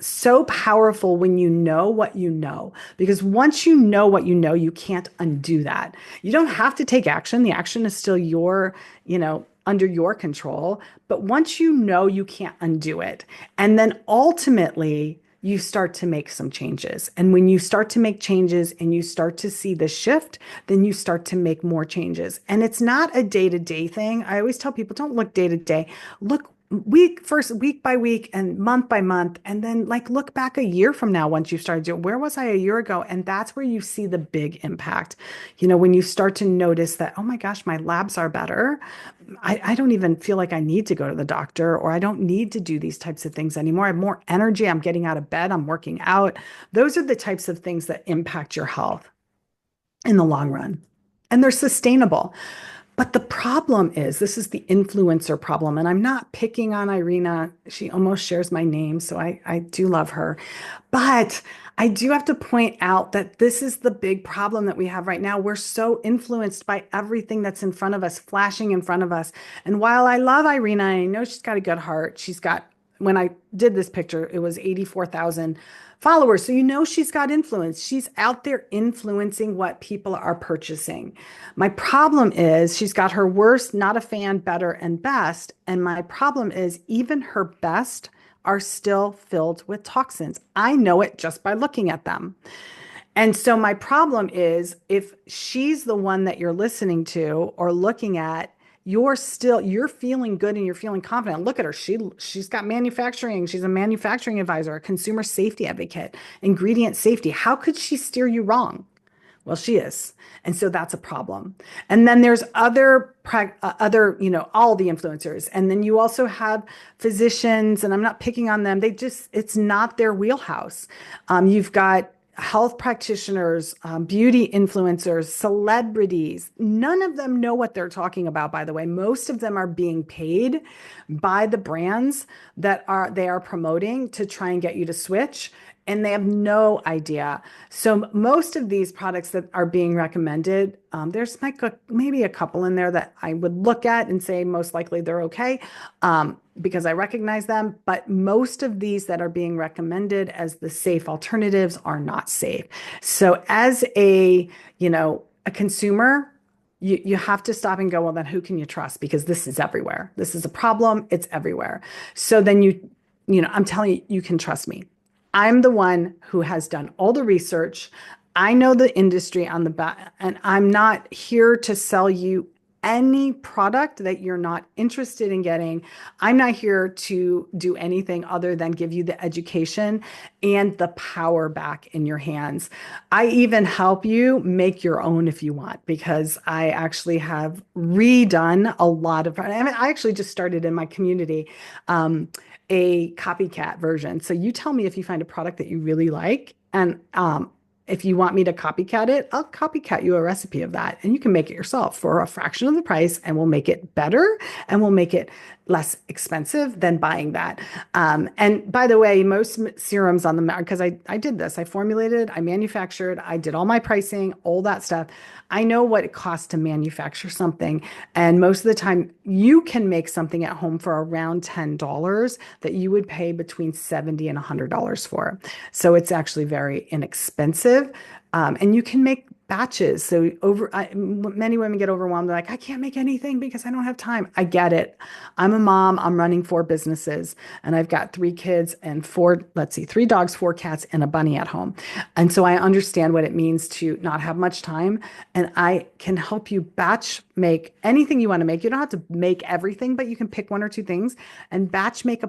so powerful when you know what you know, because once you know what you know, you can't undo that. You don't have to take action. The action is still under your control. But once you know, you can't undo it. And then ultimately, you start to make some changes. And when you start to make changes and you start to see the shift, then you start to make more changes. And it's not a day-to-day thing. I always tell people, don't look day to day. Look week by week and month by month. And then look back a year from now, once you've started doing, where was I a year ago? And that's where you see the big impact. When you start to notice that, oh my gosh, my labs are better. I don't even feel like I need to go to the doctor, or I don't need to do these types of things anymore. I have more energy. I'm getting out of bed. I'm working out. Those are the types of things that impact your health in the long run. And they're sustainable. But the problem is, this is the influencer problem. And I'm not picking on Irina. She almost shares my name, so I do love her. But I do have to point out that this is the big problem that we have right now. We're so influenced by everything that's in front of us, flashing in front of us. And while I love Irina, I know she's got a good heart. When I did this picture, it was 84,000 followers. So she's got influence. She's out there influencing what people are purchasing. My problem is she's got her worst, not a fan, better, and best. And my problem is even her best are still filled with toxins. I know it just by looking at them. And so my problem is, if she's the one that you're listening to or looking at, you're feeling good and you're feeling confident. Look at her. She's got manufacturing. She's a manufacturing advisor, a consumer safety advocate, ingredient safety. How could she steer you wrong? Well, she is. And so that's a problem. And then there's all the influencers. And then you also have physicians, and I'm not picking on them. It's not their wheelhouse. You've got health practitioners, beauty influencers, celebrities, none of them know what they're talking about, by the way. Most of them are being paid by the brands that they are promoting to try and get you to switch, and they have no idea. So most of these products that are being recommended, there's like maybe a couple in there that I would look at and say most likely they're okay, because I recognize them. But most of these that are being recommended as the safe alternatives are not safe. So as a consumer, you have to stop and go, well, then who can you trust? Because this is everywhere. This is a problem. It's everywhere. So then I'm telling you, you can trust me. I'm the one who has done all the research. I know the industry on the back, and I'm not here to sell you any product that you're not interested in getting. I'm not here to do anything other than give you the education and the power back in your hands. I even help you make your own if you want, because I actually have redone a lot of, I mean, I actually just started in my community. A copycat version. So you tell me if you find a product that you really like, and if you want me to copycat it, I'll copycat you a recipe of that, and you can make it yourself for a fraction of the price, and we'll make it better, and we'll make it less expensive than buying that. And by the way, most serums on the market, because I did this, I formulated, I manufactured, I did all my pricing, all that stuff. I know what it costs to manufacture something. And most of the time, you can make something at home for around $10 that you would pay between $70 and $100 for. So it's actually very inexpensive. And you can make batches. So many women get overwhelmed. They're like, I can't make anything because I don't have time. I get it. I'm a mom. I'm running 4 businesses, and I've got 3 kids and 3 dogs, 4 cats, and a bunny at home. And so I understand what it means to not have much time. And I can help you batch make anything you want to make. You don't have to make everything, but you can pick 1 or 2 things and batch make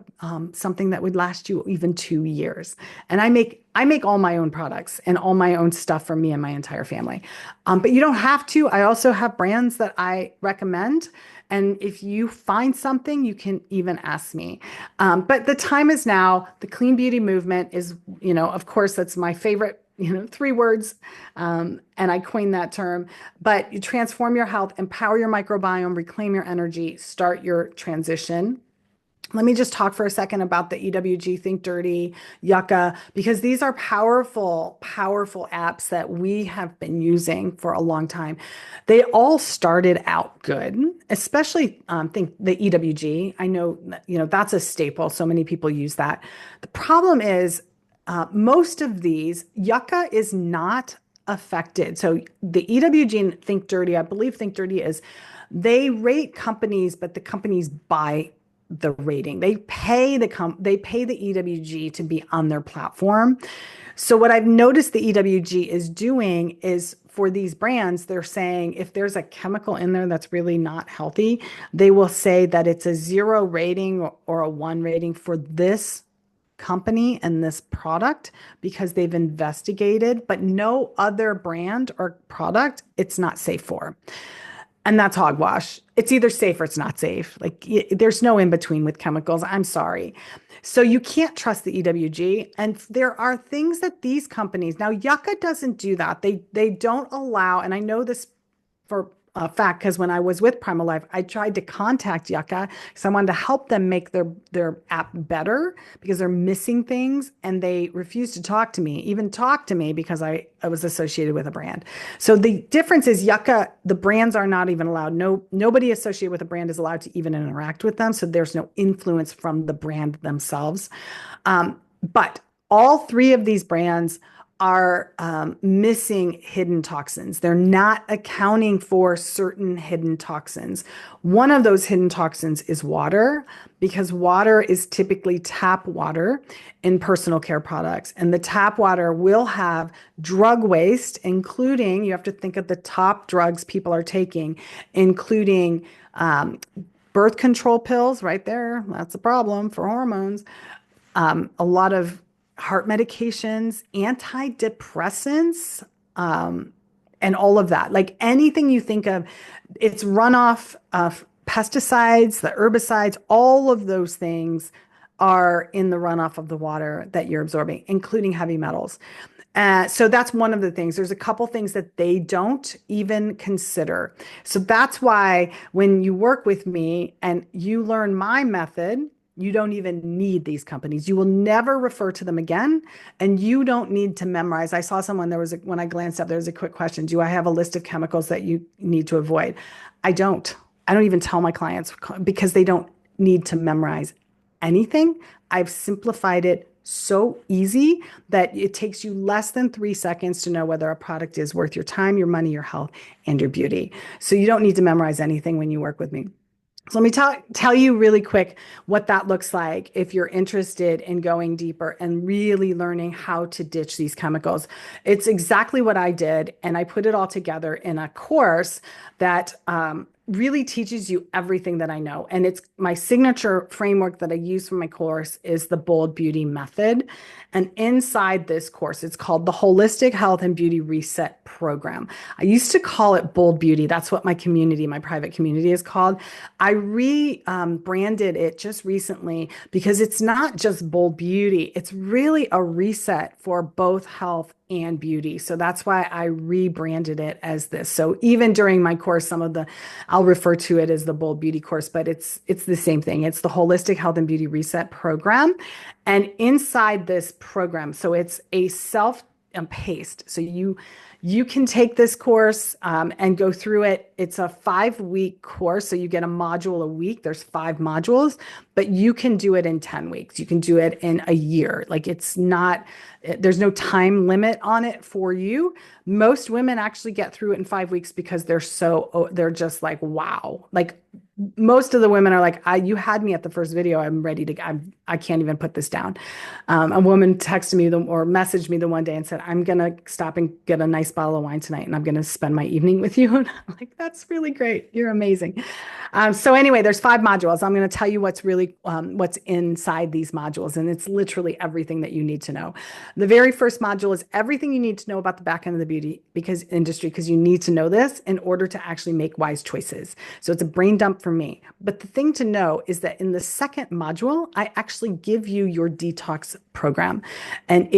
something that would last you even 2 years. And I make all my own products and all my own stuff for me and my entire family. But you don't have to. I also have brands that I recommend. And if you find something, you can even ask me. But the time is now. The clean beauty movement is, of course, that's my favorite, 3 words. And I coined that term. But you transform your health, empower your microbiome, reclaim your energy, start your transition. Let me just talk for a second about the EWG, Think Dirty, Yucca, because these are powerful, powerful apps that we have been using for a long time. They all started out good, especially think the EWG. I know, that's a staple. So many people use that. The problem is most of these, Yucca is not affected. So the EWG and Think Dirty, I believe Think Dirty they rate companies, but the companies buy the rating. They pay the EWG to be on their platform. So what I've noticed the EWG is doing is, for these brands, they're saying if there's a chemical in there that's really not healthy, they will say that it's a 0 rating or a 1 rating for this company and this product, because they've investigated, but no other brand or product it's not safe for. And that's hogwash. It's either safe or it's not safe. Like, there's no in between with chemicals. I'm sorry. So you can't trust the EWG. And there are things that these companies, now Yucca doesn't do that. They don't allow, and I know this for a fact, because when I was with Primal Life, I tried to contact Yucca because I wanted to help them make their app better, because they're missing things, and they refused to talk to me, because I was associated with a brand. So the difference is Yucca, the brands are not even allowed. Nobody associated with a brand is allowed to even interact with them. So there's no influence from the brand themselves. But all 3 of these brands are missing hidden toxins. They're not accounting for certain hidden toxins. One of those hidden toxins is water, because water is typically tap water in personal care products. And the tap water will have drug waste, including, you have to think of the top drugs people are taking, including birth control pills, right there. That's a problem for hormones. A lot of heart medications, antidepressants, and all of that. Like anything you think of, it's runoff of pesticides, the herbicides, all of those things are in the runoff of the water that you're absorbing, including heavy metals. So that's one of the things. There's a couple things that they don't even consider. So that's why when you work with me and you learn my method, you don't even need these companies. You will never refer to them again, and you don't need to memorize. I saw someone when I glanced up, there was a quick question. Do I have a list of chemicals that you need to avoid? I don't. I don't even tell my clients because they don't need to memorize anything. I've simplified it so easy that it takes you less than 3 seconds to know whether a product is worth your time, your money, your health, and your beauty. So you don't need to memorize anything when you work with me. So let me tell you really quick what that looks like if you're interested in going deeper and really learning how to ditch these chemicals. It's exactly what I did, and I put it all together in a course that really teaches you everything that I know. And it's my signature framework that I use for my course is the Bold Beauty Method. And inside this course, it's called the Holistic Health and Beauty Reset Program. I used to call it Bold Beauty. That's what my community, my private community is called. I rebranded it just recently because it's not just Bold Beauty. It's really a reset for both health and beauty. So that's why I rebranded it as this. So even during my course, I'll refer to it as the Bold Beauty course, but it's the same thing. It's the Holistic Health and Beauty Reset Program. And inside this program, so it's a self-paced. So you can take this course and go through it. It's a 5-week course. So you get a module a week. There's 5 modules, but you can do it in 10 weeks. You can do it in a year. Like there's no time limit on it for you. Most women actually get through it in 5 weeks because they're just like, wow. Like most of the women are like, you had me at the first video. I'm ready to, I can't even put this down. A woman texted me or messaged me the one day and said, I'm going to stop and get a nice bottle of wine tonight, and I'm going to spend my evening with you. And I'm like, that's really great. You're amazing. So anyway, there's 5 modules. I'm going to tell you what's inside these modules. And it's literally everything that you need to know. The very first module is everything you need to know about the back end of the beauty industry, because you need to know this in order to actually make wise choices. So it's a brain dump for me. But the thing to know is that in the second module, I actually give you your detox program. And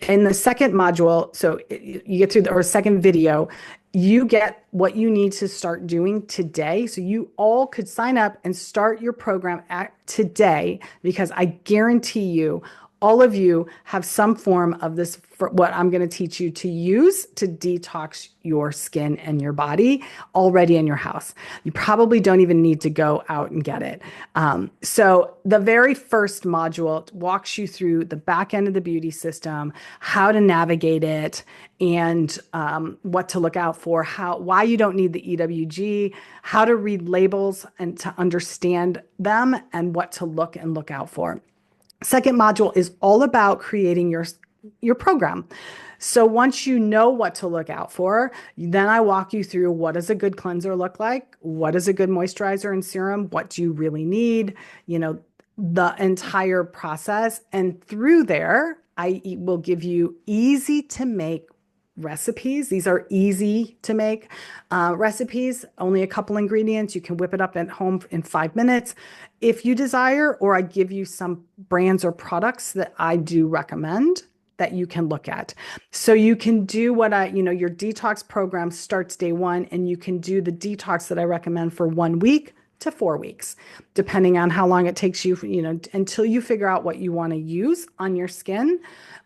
in the second module, you get through or second video, you get what you need to start doing today. So you all could sign up and start your program today, because I guarantee you, all of you have some form of this, for what I'm going to teach you to use to detox your skin and your body already in your house. You probably don't even need to go out and get it. So the very first module walks you through the back end of the beauty system, how to navigate it, and what to look out for, why you don't need the EWG, how to read labels and to understand them, and what to look out for. Second module is all about creating your program. So once you know what to look out for, then I walk you through, what does a good cleanser look like? What is a good moisturizer and serum? What do you really need? The entire process. And through there, I will give you easy to make recipes. These are easy to make recipes, only a couple ingredients. You can whip it up at home in 5 minutes if you desire, or I give you some brands or products that I do recommend that you can look at. So you can do your detox program starts day 1, and you can do the detox that I recommend for 1 week to 4 weeks, depending on how long it takes you, until you figure out what you want to use on your skin.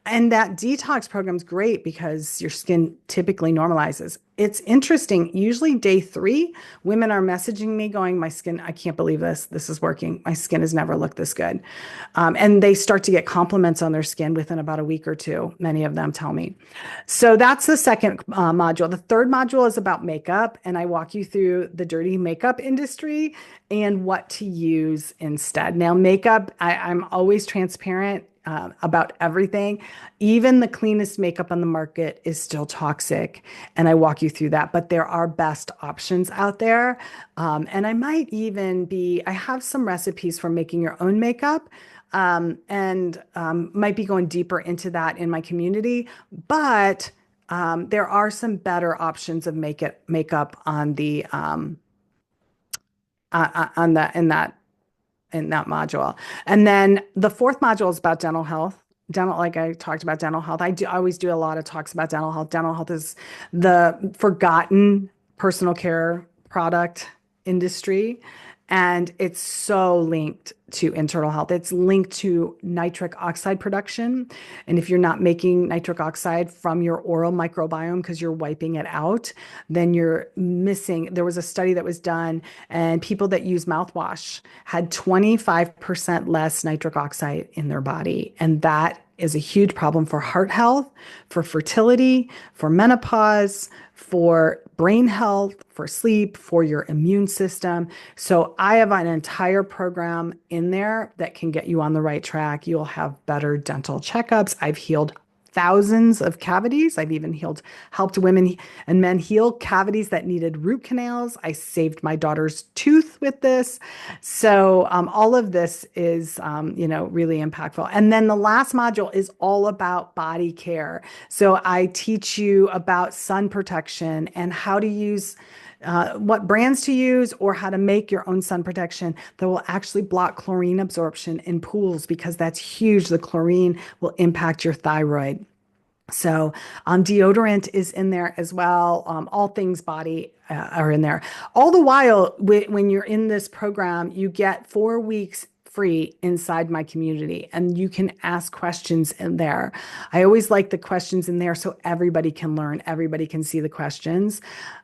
And that detox program is great because your skin typically normalizes. It's interesting. Usually day 3, women are messaging me going, my skin, I can't believe this. This is working. My skin has never looked this good. And they start to get compliments on their skin within about a week or 2. Many of them tell me. So that's the second module. The third module is about makeup. And I walk you through the dirty makeup industry and what to use instead. Now, makeup, I'm always transparent about everything. Even the cleanest makeup on the market is still toxic. And I walk you through that, but there are best options out there. And I have some recipes for making your own makeup. And might be going deeper into that in my community, but there are some better options of makeup on the in that module. And then the fourth module is about dental health. like I talked about dental health. I always do a lot of talks about dental health. Dental health is the forgotten personal care product industry. And it's so linked to internal health. It's linked to nitric oxide production. And if you're not making nitric oxide from your oral microbiome because you're wiping it out, then you're missing. There was a study that was done, and people that use mouthwash had 25% less nitric oxide in their body. And that is a huge problem for heart health, for fertility, for menopause, for brain health, for sleep, for your immune system. So I have an entire program in there that can get you on the right track. You'll have better dental checkups. I've healed thousands of cavities. I've even helped women and men heal cavities that needed root canals. I saved my daughter's tooth with this. So all of this is, really impactful. And then the last module is all about body care. So I teach you about sun protection and how to use what brands to use or how to make your own sun protection that will actually block chlorine absorption in pools because that's huge. The chlorine will impact your thyroid. So deodorant is in there as well. All things body are in there. All the while, when you're in this program, you get 4 weeks free inside my community and you can ask questions in there. I always like the questions in there so everybody can learn, everybody can see the questions.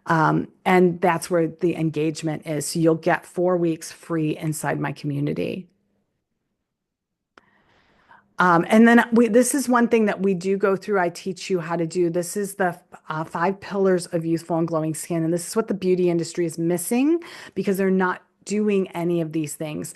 And that's where the engagement is. So you'll get 4 weeks free inside my community. And then this is one thing that we do go through. I teach you how to do. This is the 5 pillars of youthful and glowing skin. And this is what the beauty industry is missing because they're not doing any of these things.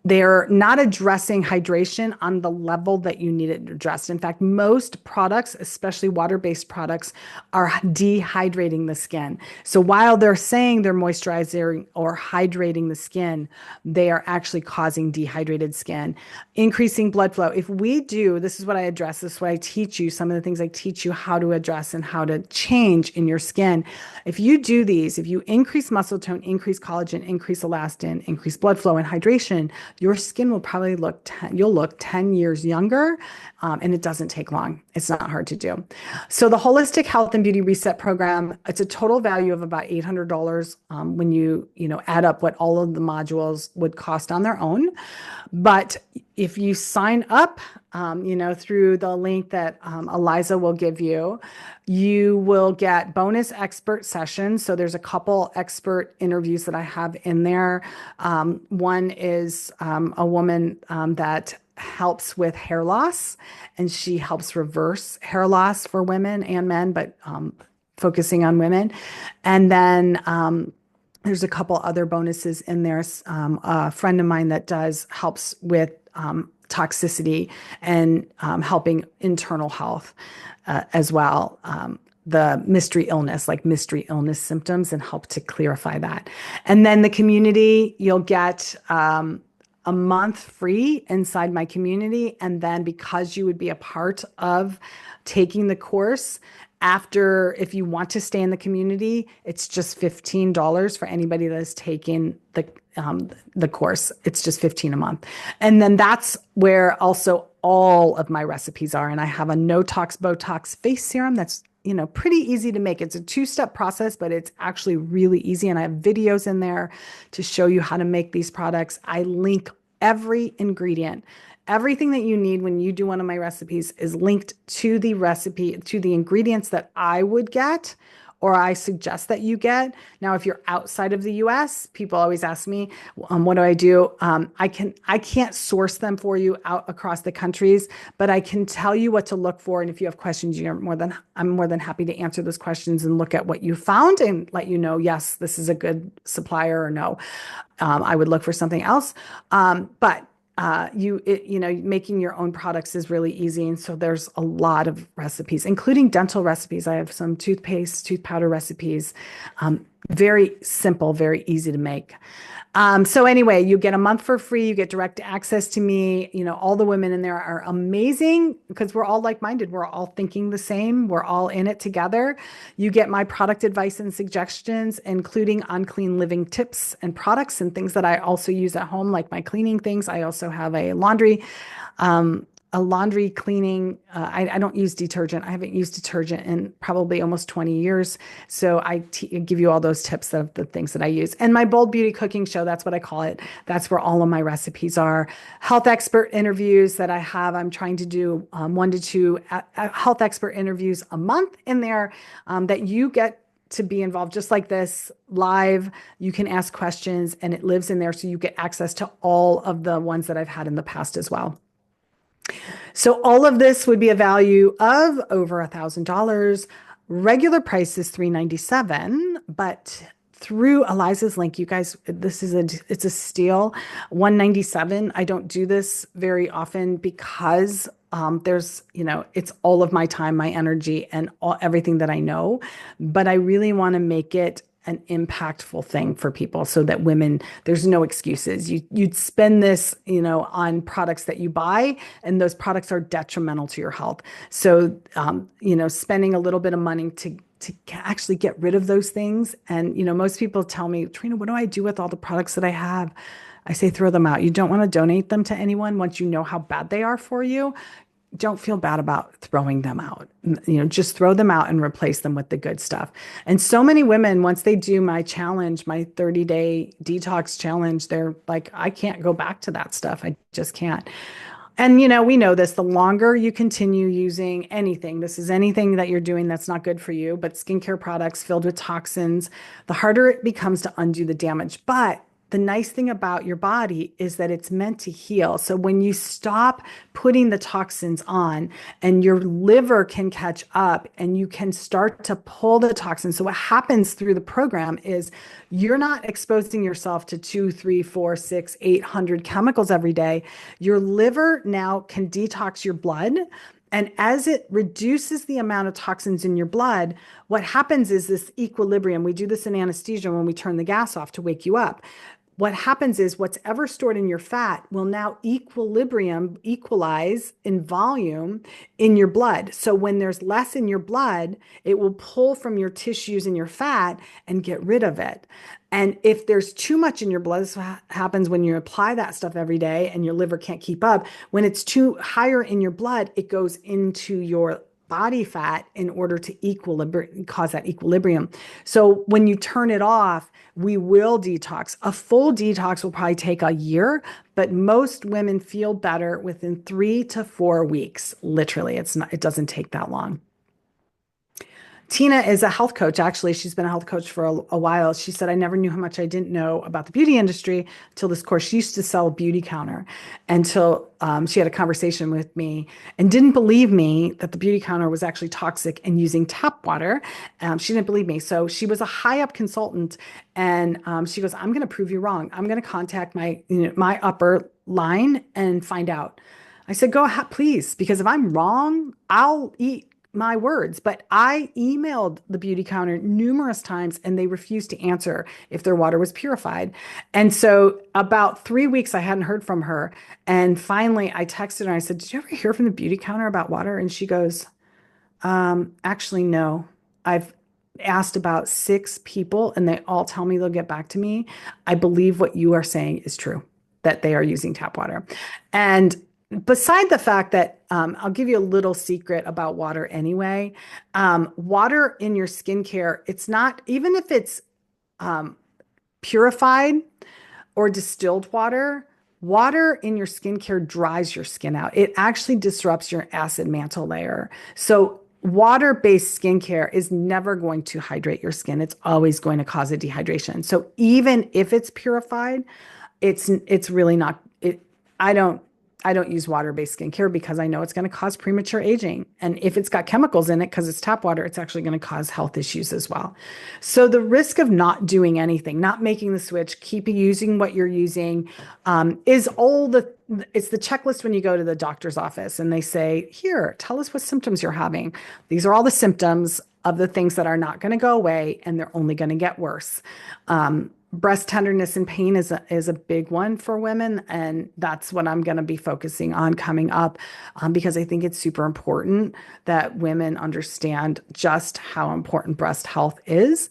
They're not addressing hydration on the level that you need it addressed. In fact, most products, especially water-based products, are dehydrating the skin. So while they're saying they're moisturizing or hydrating the skin, they are actually causing dehydrated skin, increasing blood flow. If we do, this is what I address, this is what I teach you, some of the things I teach you how to address and how to change in your skin. If you do these, if you increase muscle tone, increase collagen, increase elastin, increase blood flow and hydration, your skin will probably you'll look 10 years younger, and it doesn't take long. It's not hard to do. So the Holistic Health and Beauty Reset Program, it's a total value of about $800 when you add up what all of the modules would cost on their own. But if you sign up, through the link that Eliza will give you, you will get bonus expert sessions. So there's a couple expert interviews that I have in there. One is a woman that helps with hair loss, and she helps reverse hair loss for women and men, but focusing on women. And then there's a couple other bonuses in there. A friend of mine that helps with toxicity and helping internal health as well. The mystery illness symptoms and help to clarify that. And then the community, you'll get a month free inside my community. And then because you would be a part of taking the course, if you want to stay in the community, it's just $15 for anybody that is taking the course. It's just $15 a month. And then that's where also all of my recipes are. And I have a no tox Botox face serum that's pretty easy to make. It's a 2-step process, but it's actually really easy. And I have videos in there to show you how to make these products. I link every ingredient. Everything that you need when you do one of my recipes is linked to the recipe, to the ingredients that I would get or I suggest that you get. Now, if you're outside of the US, people always ask me, what do I do? I can't source them for you out across the countries, but I can tell you what to look for. And if you have questions, I'm more than happy to answer those questions and look at what you found and let you know, yes, this is a good supplier, or no, I would look for something else. But making your own products is really easy. And so there's a lot of recipes, including dental recipes. I have some toothpaste, tooth powder recipes, very simple, very easy to make. So anyway, you get a month for free. You get direct access to me. All the women in there are amazing because we're all like-minded. We're all thinking the same. We're all in it together. You get my product advice and suggestions, including on clean living tips and products and things that I also use at home, like my cleaning things. I also have a laundry a laundry cleaning. I don't use detergent. I haven't used detergent in probably almost 20 years. So give you all those tips of the things that I use. And my Bold Beauty Cooking Show, that's what I call it. That's where all of my recipes are. Health expert interviews that I have. I'm trying to do 1 to 2 health expert interviews a month in there that you get to be involved just like this live. You can ask questions and it lives in there. So you get access to all of the ones that I've had in the past as well. So all of this would be a value of over $1,000. Regular price is $397, but through Eliza's link, you guys, it's a steal. $197. I don't do this very often because it's all of my time, my energy, and everything that I know. But I really want to make it an impactful thing for people so that women, there's no excuses. You'd spend this, on products that you buy, and those products are detrimental to your health. So, spending a little bit of money to actually get rid of those things. And, most people tell me, Trina, what do I do with all the products that I have? I say, throw them out. You don't want to donate them to anyone once you know how bad they are for you. Don't feel bad about throwing them out. Just throw them out and replace them with the good stuff. And so many women, once they do my challenge, my 30-day detox challenge, they're like, I can't go back to that stuff. I just can't. And, we know this, the longer you continue using anything, this is anything that you're doing that's not good for you, but skincare products filled with toxins, the harder it becomes to undo the damage. But the nice thing about your body is that it's meant to heal. So when you stop putting the toxins on and your liver can catch up and you can start to pull the toxins. So what happens through the program is you're not exposing yourself to 2, 3, 4, 6, 800 chemicals every day. Your liver now can detox your blood. And as it reduces the amount of toxins in your blood, what happens is this equilibrium. We do this in anesthesia when we turn the gas off to wake you up. What happens is what's ever stored in your fat will now equalize in volume in your blood. So when there's less in your blood, it will pull from your tissues and your fat and get rid of it. And if there's too much in your blood, this happens when you apply that stuff every day and your liver can't keep up. When it's too higher in your blood, it goes into your body fat in order to cause that equilibrium. So when you turn it off, we will detox. A full detox will probably take a year, but most women feel better within 3 to 4 weeks. Literally, it doesn't take that long. Tina is a health coach. Actually, she's been a health coach for a while. She said, I never knew how much I didn't know about the beauty industry until this course. She used to sell a beauty counter until she had a conversation with me and didn't believe me that the beauty counter was actually toxic and using tap water. She didn't believe me. So she was a high up consultant and she goes, I'm going to prove you wrong. I'm going to contact my upper line and find out. I said, go ahead, please, because if I'm wrong, I'll eat my words. But I emailed the beauty counter numerous times and they refused to answer if their water was purified. And so about 3 weeks, I hadn't heard from her. And finally I texted her and I said, did you ever hear from the beauty counter about water? And she goes, actually, no. I've asked about 6 people and they all tell me they'll get back to me. I believe what you are saying is true, that they are using tap water. And beside the fact that I'll give you a little secret about water anyway. Water in your skincare, it's not, even if it's purified or distilled water, water in your skincare dries your skin out. It actually disrupts your acid mantle layer. So water-based skincare is never going to hydrate your skin. It's always going to cause a dehydration. So even if it's purified, it's really not it. I don't use water-based skincare because I know it's going to cause premature aging. And if it's got chemicals in it, because it's tap water, it's actually going to cause health issues as well. So the risk of not doing anything, not making the switch, keeping using what you're using, it's the checklist when you go to the doctor's office and they say, here, tell us what symptoms you're having. These are all the symptoms of the things that are not going to go away and they're only going to get worse. breast tenderness and pain is a big one for women, and that's what I'm going to be focusing on coming up, because I think it's super important that women understand just how important breast health is.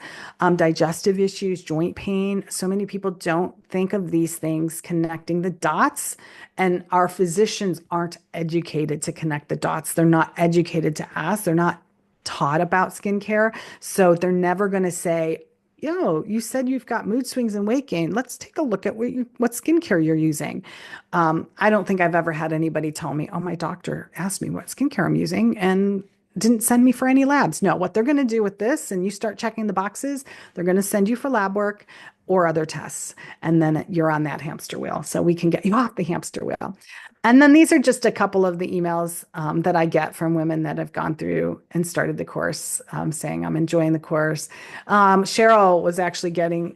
Digestive issues, joint pain. So many people don't think of these things, connecting the dots, and our physicians aren't educated to connect the dots. They're not educated to ask. They're not taught about skincare, so they're never going to say, yo, you said you've got mood swings and weight gain. Let's take a look at what skincare you're using. I don't think I've ever had anybody tell me, oh, my doctor asked me what skincare I'm using and didn't send me for any labs. No, what they're going to do with this, and you start checking the boxes, they're going to send you for lab work or other tests. And then you're on that hamster wheel. So we can get you off the hamster wheel. And then these are just a couple of the emails that I get from women that have gone through and started the course, saying, I'm enjoying the course. Cheryl was actually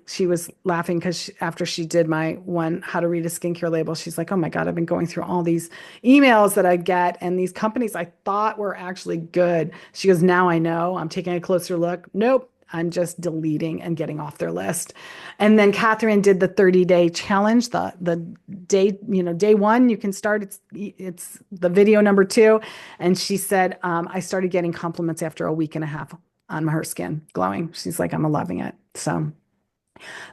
she was laughing because after she did my one, how to read a skincare label, she's like, oh my God, I've been going through all these emails that I get and these companies I thought were actually good. She goes, now I know, I'm taking a closer look. Nope. I'm just deleting and getting off their list. And then Catherine did the 30-day challenge, the day, day one, you can start. It's the video number 2. And she said, I started getting compliments after a week and a half on her skin glowing. She's like, I'm loving it. So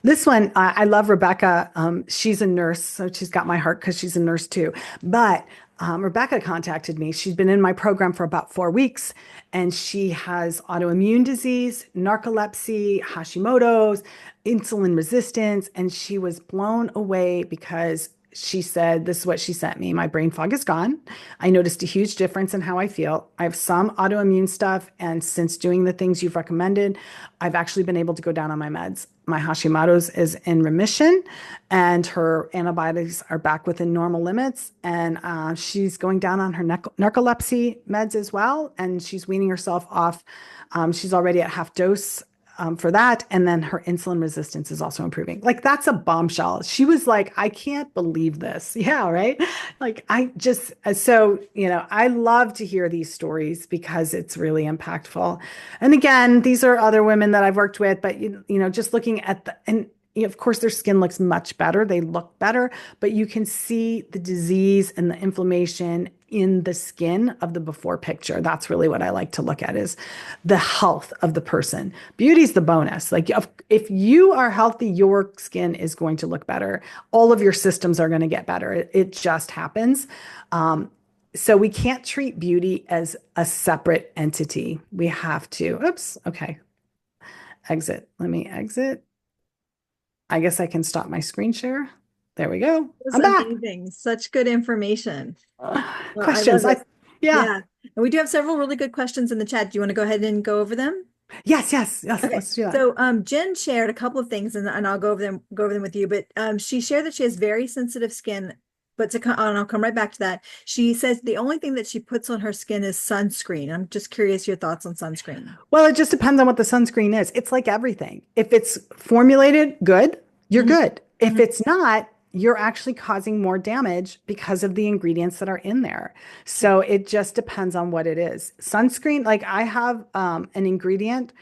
this one, I love Rebecca. She's a nurse, so she's got my heart because she's a nurse too. But Rebecca contacted me. She's been in my program for about 4 weeks, and she has autoimmune disease, narcolepsy, Hashimoto's, insulin resistance, and she was blown away because she said, this is what she sent me. My brain fog is gone. I noticed a huge difference in how I feel. I have some autoimmune stuff, and since doing the things you've recommended, I've actually been able to go down on my meds. My Hashimoto's is in remission, and her antibiotics are back within normal limits. And she's going down on her narcolepsy meds as well, and she's weaning herself off. She's already at half dose for that. And then her insulin resistance is also improving. Like, that's a bombshell. She was like, I can't believe this. Yeah, right. Like, I love to hear these stories because it's really impactful. And again, these are other women that I've worked with, but just looking at of course, their skin looks much better. They look better, but you can see the disease and the inflammation in the skin of the before picture. That's really what I like to look at, is the health of the person. Beauty's the bonus. Like, if you are healthy, your skin is going to look better. All of your systems are going to get better. It just happens. So we can't treat beauty as a separate entity. We have to, oops, okay, exit. Let me exit. I guess I can stop my screen share. There we go. That's I'm back. amazing. Such good information. Well, I Questions. love it. Yeah. Yeah. And we do have several really good questions in the chat. Do you want to go ahead and go over them? Yes. Okay. Let's do that. So Jen shared a couple of things, and I'll go over them with you. But she shared that she has very sensitive skin. But and I'll come right back to that. She says the only thing that she puts on her skin is sunscreen. I'm just curious your thoughts on sunscreen. Well, it just depends on what the sunscreen is. It's like everything. If it's formulated good, you're good. If it's not, you're actually causing more damage because of the ingredients that are in there. So it just depends on what it is. Sunscreen, like, I have an ingredient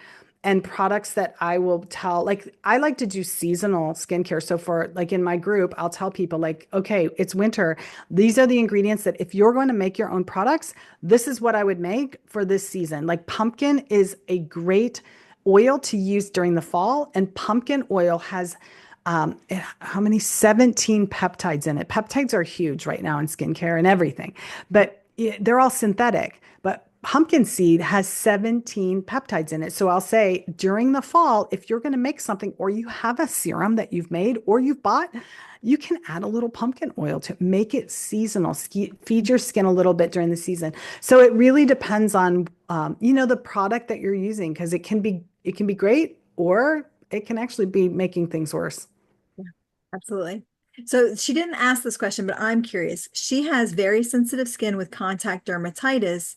and products that I will tell, like, I like to do seasonal skincare. So for, like, in my group, I'll tell people, like, okay, it's winter. These are the ingredients that if you're going to make your own products, this is what I would make for this season. Like, pumpkin is a great oil to use during the fall, and pumpkin oil has how many 17 peptides in it. Peptides are huge right now in skincare and everything, but they're all synthetic. But pumpkin seed has 17 peptides in it. So I'll say, during the fall, if you're going to make something, or you have a serum that you've made or you've bought, you can add a little pumpkin oil to make it seasonal, feed your skin a little bit during the season. So it really depends on, the product that you're using, because it can be great, or it can actually be making things worse. Absolutely. So she didn't ask this question, but I'm curious. She has very sensitive skin with contact dermatitis.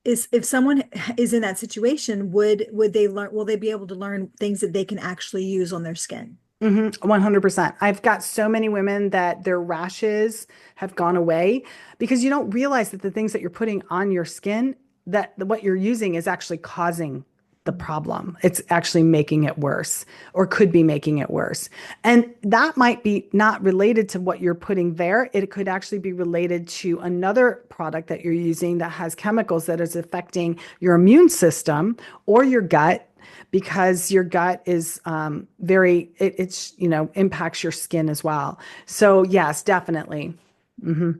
If someone is in that situation, would they learn, will they be able to learn things that they can actually use on their skin? 100%. I've got so many women that their rashes have gone away because you don't realize that the things that you're putting on your skin, that what you're using is actually causing the problem. It's actually making it worse or could be making it worse. And that might be not related to what you're putting there. It could actually be related to another product that you're using that has chemicals that is affecting your immune system or your gut, because your gut is it's, impacts your skin as well. So yes, definitely. Hmm.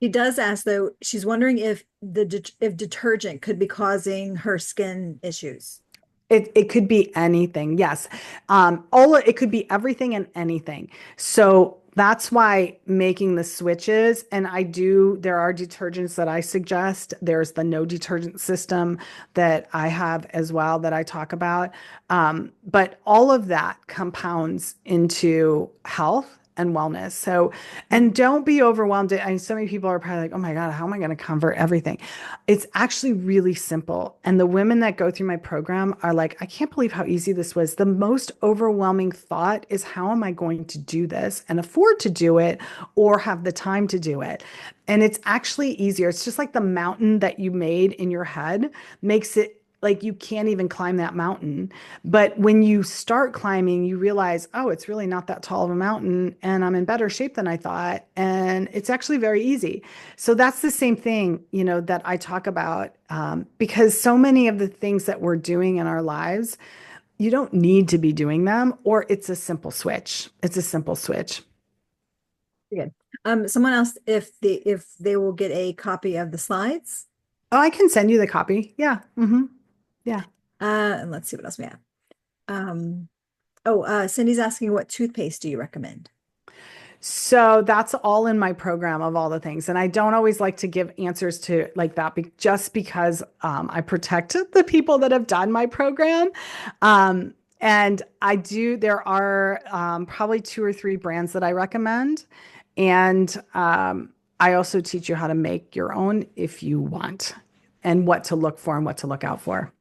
She does ask though, she's wondering if if detergent could be causing her skin issues. It could be anything. Yes. All it could be everything and anything. So that's why making the switches, and there are detergents that I suggest. There's the no detergent system that I have as well that I talk about. But all of that compounds into health and wellness. So, and don't be overwhelmed. So many people are probably like, oh my God, how am I going to convert everything? It's actually really simple. And the women that go through my program are like, I can't believe how easy this was. The most overwhelming thought is, how am I going to do this and afford to do it or have the time to do it? And it's actually easier. It's just like the mountain that you made in your head makes it like you can't even climb that mountain. But when you start climbing, you realize, oh, it's really not that tall of a mountain, and I'm in better shape than I thought. And it's actually very easy. So that's the same thing, that I talk about, because so many of the things that we're doing in our lives, you don't need to be doing them, or it's a simple switch. It's a simple switch. Good. Someone asked if they will get a copy of the slides. Oh, I can send you the copy. Yeah. Yeah. And let's see what else we have. Cindy's asking, what toothpaste do you recommend? So that's all in my program of all the things. And I don't always like to give answers to like that, just because I protect the people that have done my program. And there are probably 2 or 3 brands that I recommend. And I also teach you how to make your own if you want, and what to look for and what to look out for.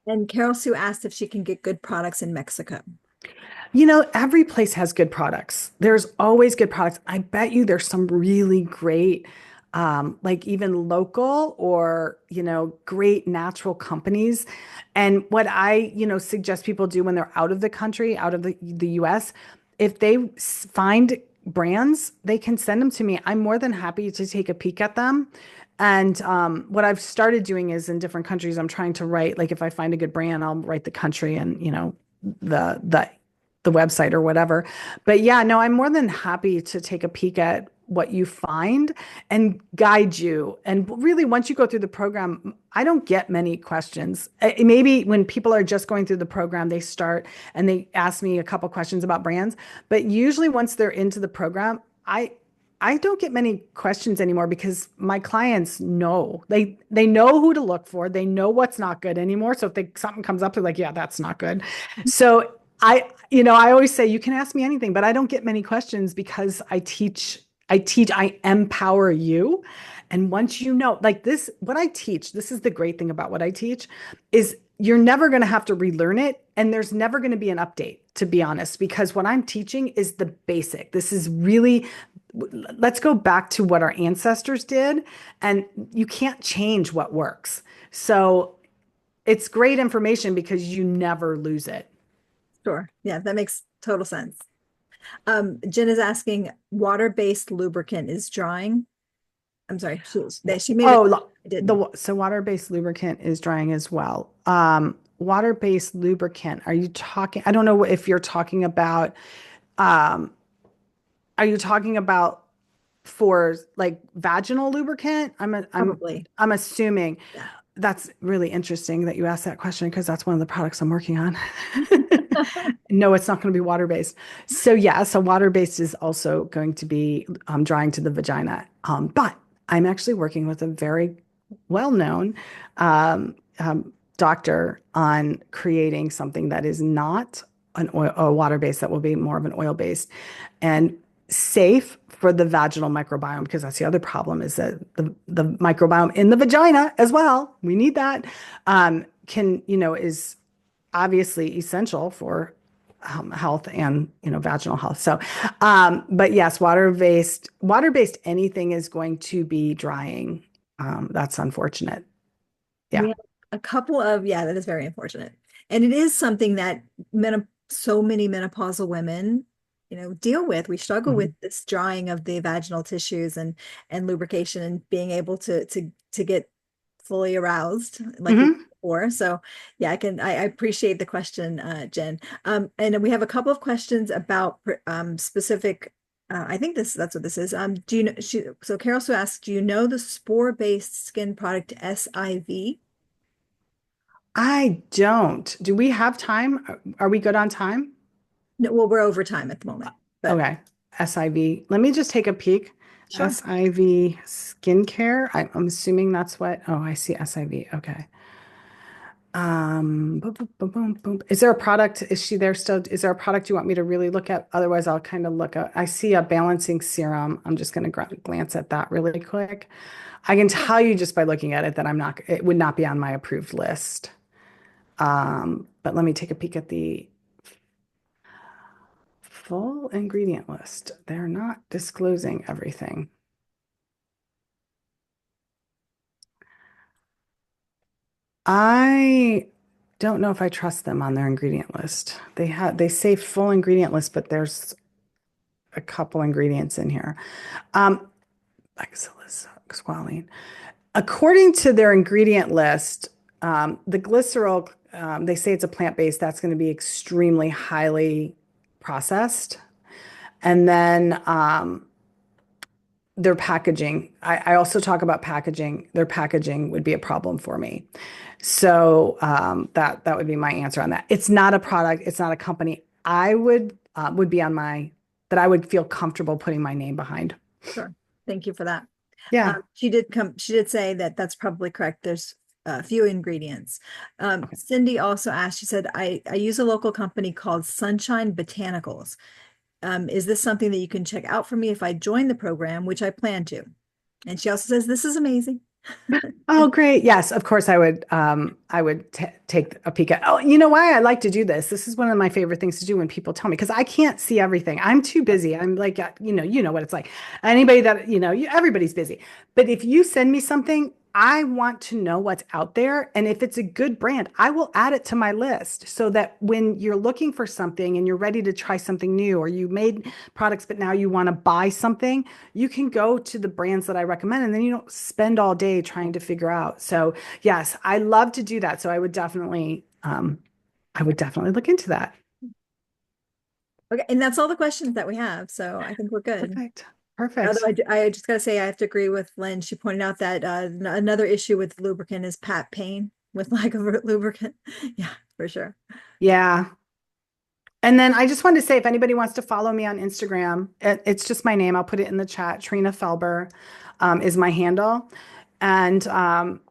And Carol Sue asked if she can get good products in Mexico. Every place has good products. There's always good products. I bet you there's some really great, like even local or, great natural companies. And what I, suggest people do when they're out of the country, out of the US, if they find brands, they can send them to me. I'm more than happy to take a peek at them. And what I've started doing is, in different countries, I'm trying to write, like if I find a good brand, I'll write the country and, the website or whatever. But yeah, no, I'm more than happy to take a peek at what you find and guide you. And really, once you go through the program, I don't get many questions. Maybe when people are just going through the program, they start and they ask me a couple questions about brands. But usually once they're into the program, I don't get many questions anymore, because my clients know, they know who to look for. They know what's not good anymore. So if something comes up, they're like, yeah, that's not good. So I always say, you can ask me anything, but I don't get many questions, because I empower you. And once like this, what I teach, this is the great thing about what I teach, is you're never going to have to relearn it. And there's never going to be an update, to be honest, because what I'm teaching is the basic. This is really, let's go back to what our ancestors did, and you can't change what works. So it's great information because you never lose it. Sure. Yeah, that makes total sense. Jen is asking, water-based lubricant is drying. I'm sorry, she made it. I didn't. So water-based lubricant is drying as well. Water-based lubricant, are you talking, I don't know if you're talking about, are you talking about for like vaginal lubricant? Probably. I'm assuming. Yeah. That's really interesting that you asked that question, because that's one of the products I'm working on. No, it's not going to be water-based. So yeah, so water-based is also going to be drying to the vagina. But I'm actually working with a very well-known doctor on creating something that is not a water-based, that will be more of an oil-based and safe for the vaginal microbiome, because that's the other problem, is that the microbiome in the vagina as well, we need that, is obviously essential for health and, vaginal health. So, but yes, water-based anything is going to be drying. That's unfortunate. We Yeah. have a couple of, yeah, that is very unfortunate. And it is something that so many menopausal women, deal with. We struggle with Mhm. this drying of the vaginal tissues and lubrication and being able to get fully aroused like we did Mhm. before. So yeah, I appreciate the question, Jen. And we have a couple of questions about specific I think that's what this is. Do you know so Carol also asked, do you know the spore-based skin product SIV? I don't. Do we have time? Are we good on time? No, well, we're over time at the moment, but Okay. SIV. Let me just take a peek. sure. SIV skincare. I'm assuming that's what. Oh, I see SIV. Okay. Boom, boom, boom, boom, boom. Is there a product? Is she there still? Is there a product you want me to really look at? Otherwise, I'll kind of look at. I see a balancing serum. I'm just going to glance at that really quick. I can tell you just by looking at it that it would not be on my approved list. But let me take a peek at the full ingredient list. They're not disclosing everything. I don't know if I trust them on their ingredient list. They say full ingredient list, but there's a couple ingredients in here. Um, Bacillus squalene. According to their ingredient list, the glycerol, they say it's a plant-based, that's going to be extremely highly processed. And then their packaging. I also talk about packaging. Their packaging would be a problem for me. So that would be my answer on that. It's not a product. It's not a company. I would be on my that I would feel comfortable putting my name behind. Sure. Thank you for that. Yeah. She did say that that's probably correct. There's a few ingredients. Okay. Cindy also asked, she said, I use a local company called Sunshine Botanicals. Is this something that you can check out for me if I join the program, which I plan to? And she also says, this is amazing. Oh, great. Yes, of course I would t take a peek at. Oh, you know why I like to do this? This is one of my favorite things to do when people tell me because I can't see everything. I'm too busy. I'm like, you know what it's like. Anybody that, everybody's busy. But if you send me something, I want to know what's out there. And if it's a good brand, I will add it to my list so that when you're looking for something and you're ready to try something new, or you made products, but now you want to buy something, you can go to the brands that I recommend and then you don't spend all day trying to figure out. So yes, I love to do that. So I would definitely look into that. Okay, and that's all the questions that we have. So I think we're good. Perfect. Although Perfect. I just got to say, I have to agree with Lynn. She pointed out that another issue with lubricant is pat pain with lack of lubricant. Yeah, for sure. Yeah. And then I just wanted to say, if anybody wants to follow me on Instagram, it's just my name. I'll put it in the chat. Trina Felber is my handle. And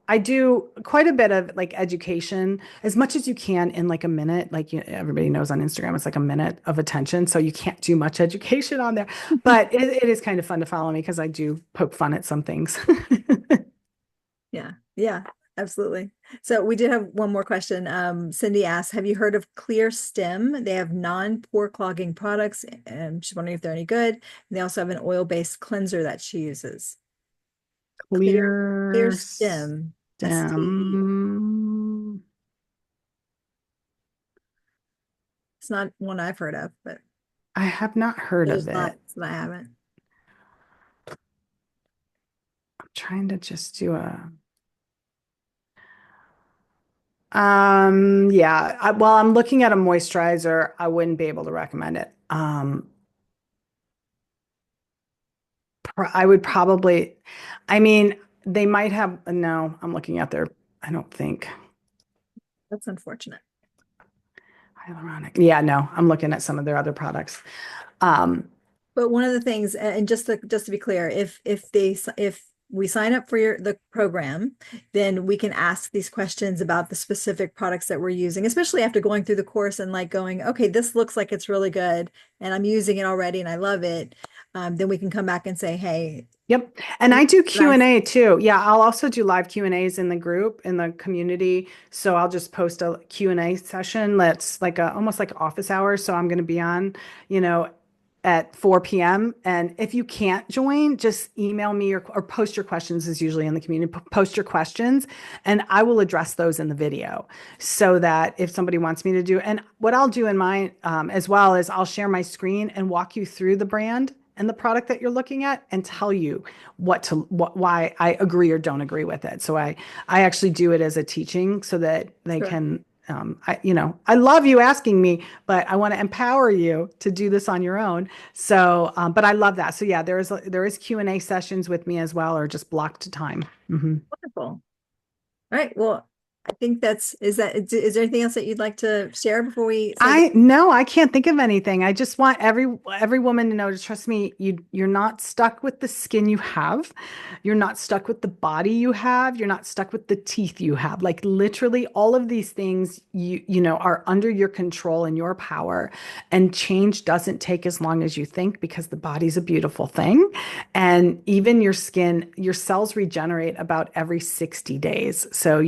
I do quite a bit of like education, as much as you can in like a minute. Like everybody knows on Instagram, it's like a minute of attention. So you can't do much education on there. But it is kind of fun to follow me because I do poke fun at some things. Yeah, yeah, absolutely. So we did have one more question. Cindy asked, have you heard of Clear Stem? They have non-pore clogging products, and she's wondering if they're any good. And they also have an oil-based cleanser that she uses. Clear Clear Stem, STEM. stem. It's not one I've heard of, but I have not heard there's of not it. that I haven't. I'm trying to just do yeah. While I'm looking at a moisturizer, I wouldn't be able to recommend it. I would probably, I mean, they might have, no, I'm looking at their, I don't think That's unfortunate. hyaluronic. Yeah, no, I'm looking at some of their other products. Um, But one of the things, and just to be clear, if we sign up for the program, then we can ask these questions about the specific products that we're using, especially after going through the course and like going, okay, this looks like it's really good, and I'm using it already, and I love it. Then we can come back and say, hey, Yep. And I do nice. Q&A too. Yeah, I'll also do live Q&As in the group, in the community. So I'll just post a Q&A session that's like almost like office hours. So I'm going to be on, you know, at 4 p.m. And if you can't join, just email me or post your questions is usually in the community. Post your questions and I will address those in the video so that if somebody wants me to do, and what I'll do in mine as well is I'll share my screen and walk you through the brand and the product that you're looking at and tell you why I agree or don't agree with it. So I actually do it as a teaching so that they Sure. can I love you asking me, but I want to empower you to do this on your own. So, but I love that. So yeah, there is Q&A sessions with me as well, or just blocked time. Hmm. Wonderful. All right. Well, I think is there anything else that you'd like to share before we say I no, I can't think of anything. I just want every woman to know to trust me, you're not stuck with the skin you have. You're not stuck with the body you have. You're not stuck with the teeth you have. Like literally all of these things you know are under your control and your power. And change doesn't take as long as you think because the body's a beautiful thing. And even your skin, your cells regenerate about every 60 days. So,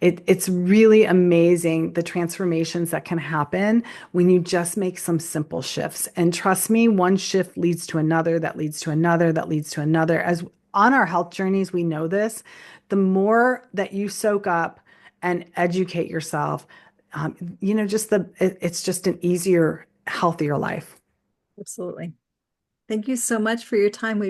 it's really amazing the transformations that can happen when you just make some simple shifts. And trust me, one shift leads to another, that leads to another, that leads to another. As on our health journeys, we know this. The more that you soak up and educate yourself, it's just an easier, healthier life. absolutely. Thank you so much for your time. I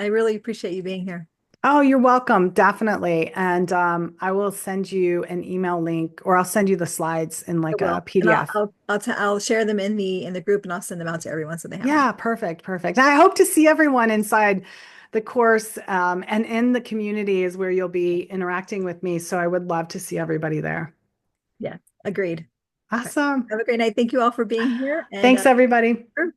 really appreciate you being here. Oh, you're welcome. Definitely. And I will send you an email link or I'll send you the slides in I like a will, and PDF. I'll share them in the group, and I'll send them out to everyone so they have them. Yeah, perfect. Perfect. I hope to see everyone inside the course and in the communities where you'll be interacting with me. So I would love to see everybody there. Yeah, agreed. All right. Awesome. Have a great night. Thank you all for being here, and Thanks, everybody. group.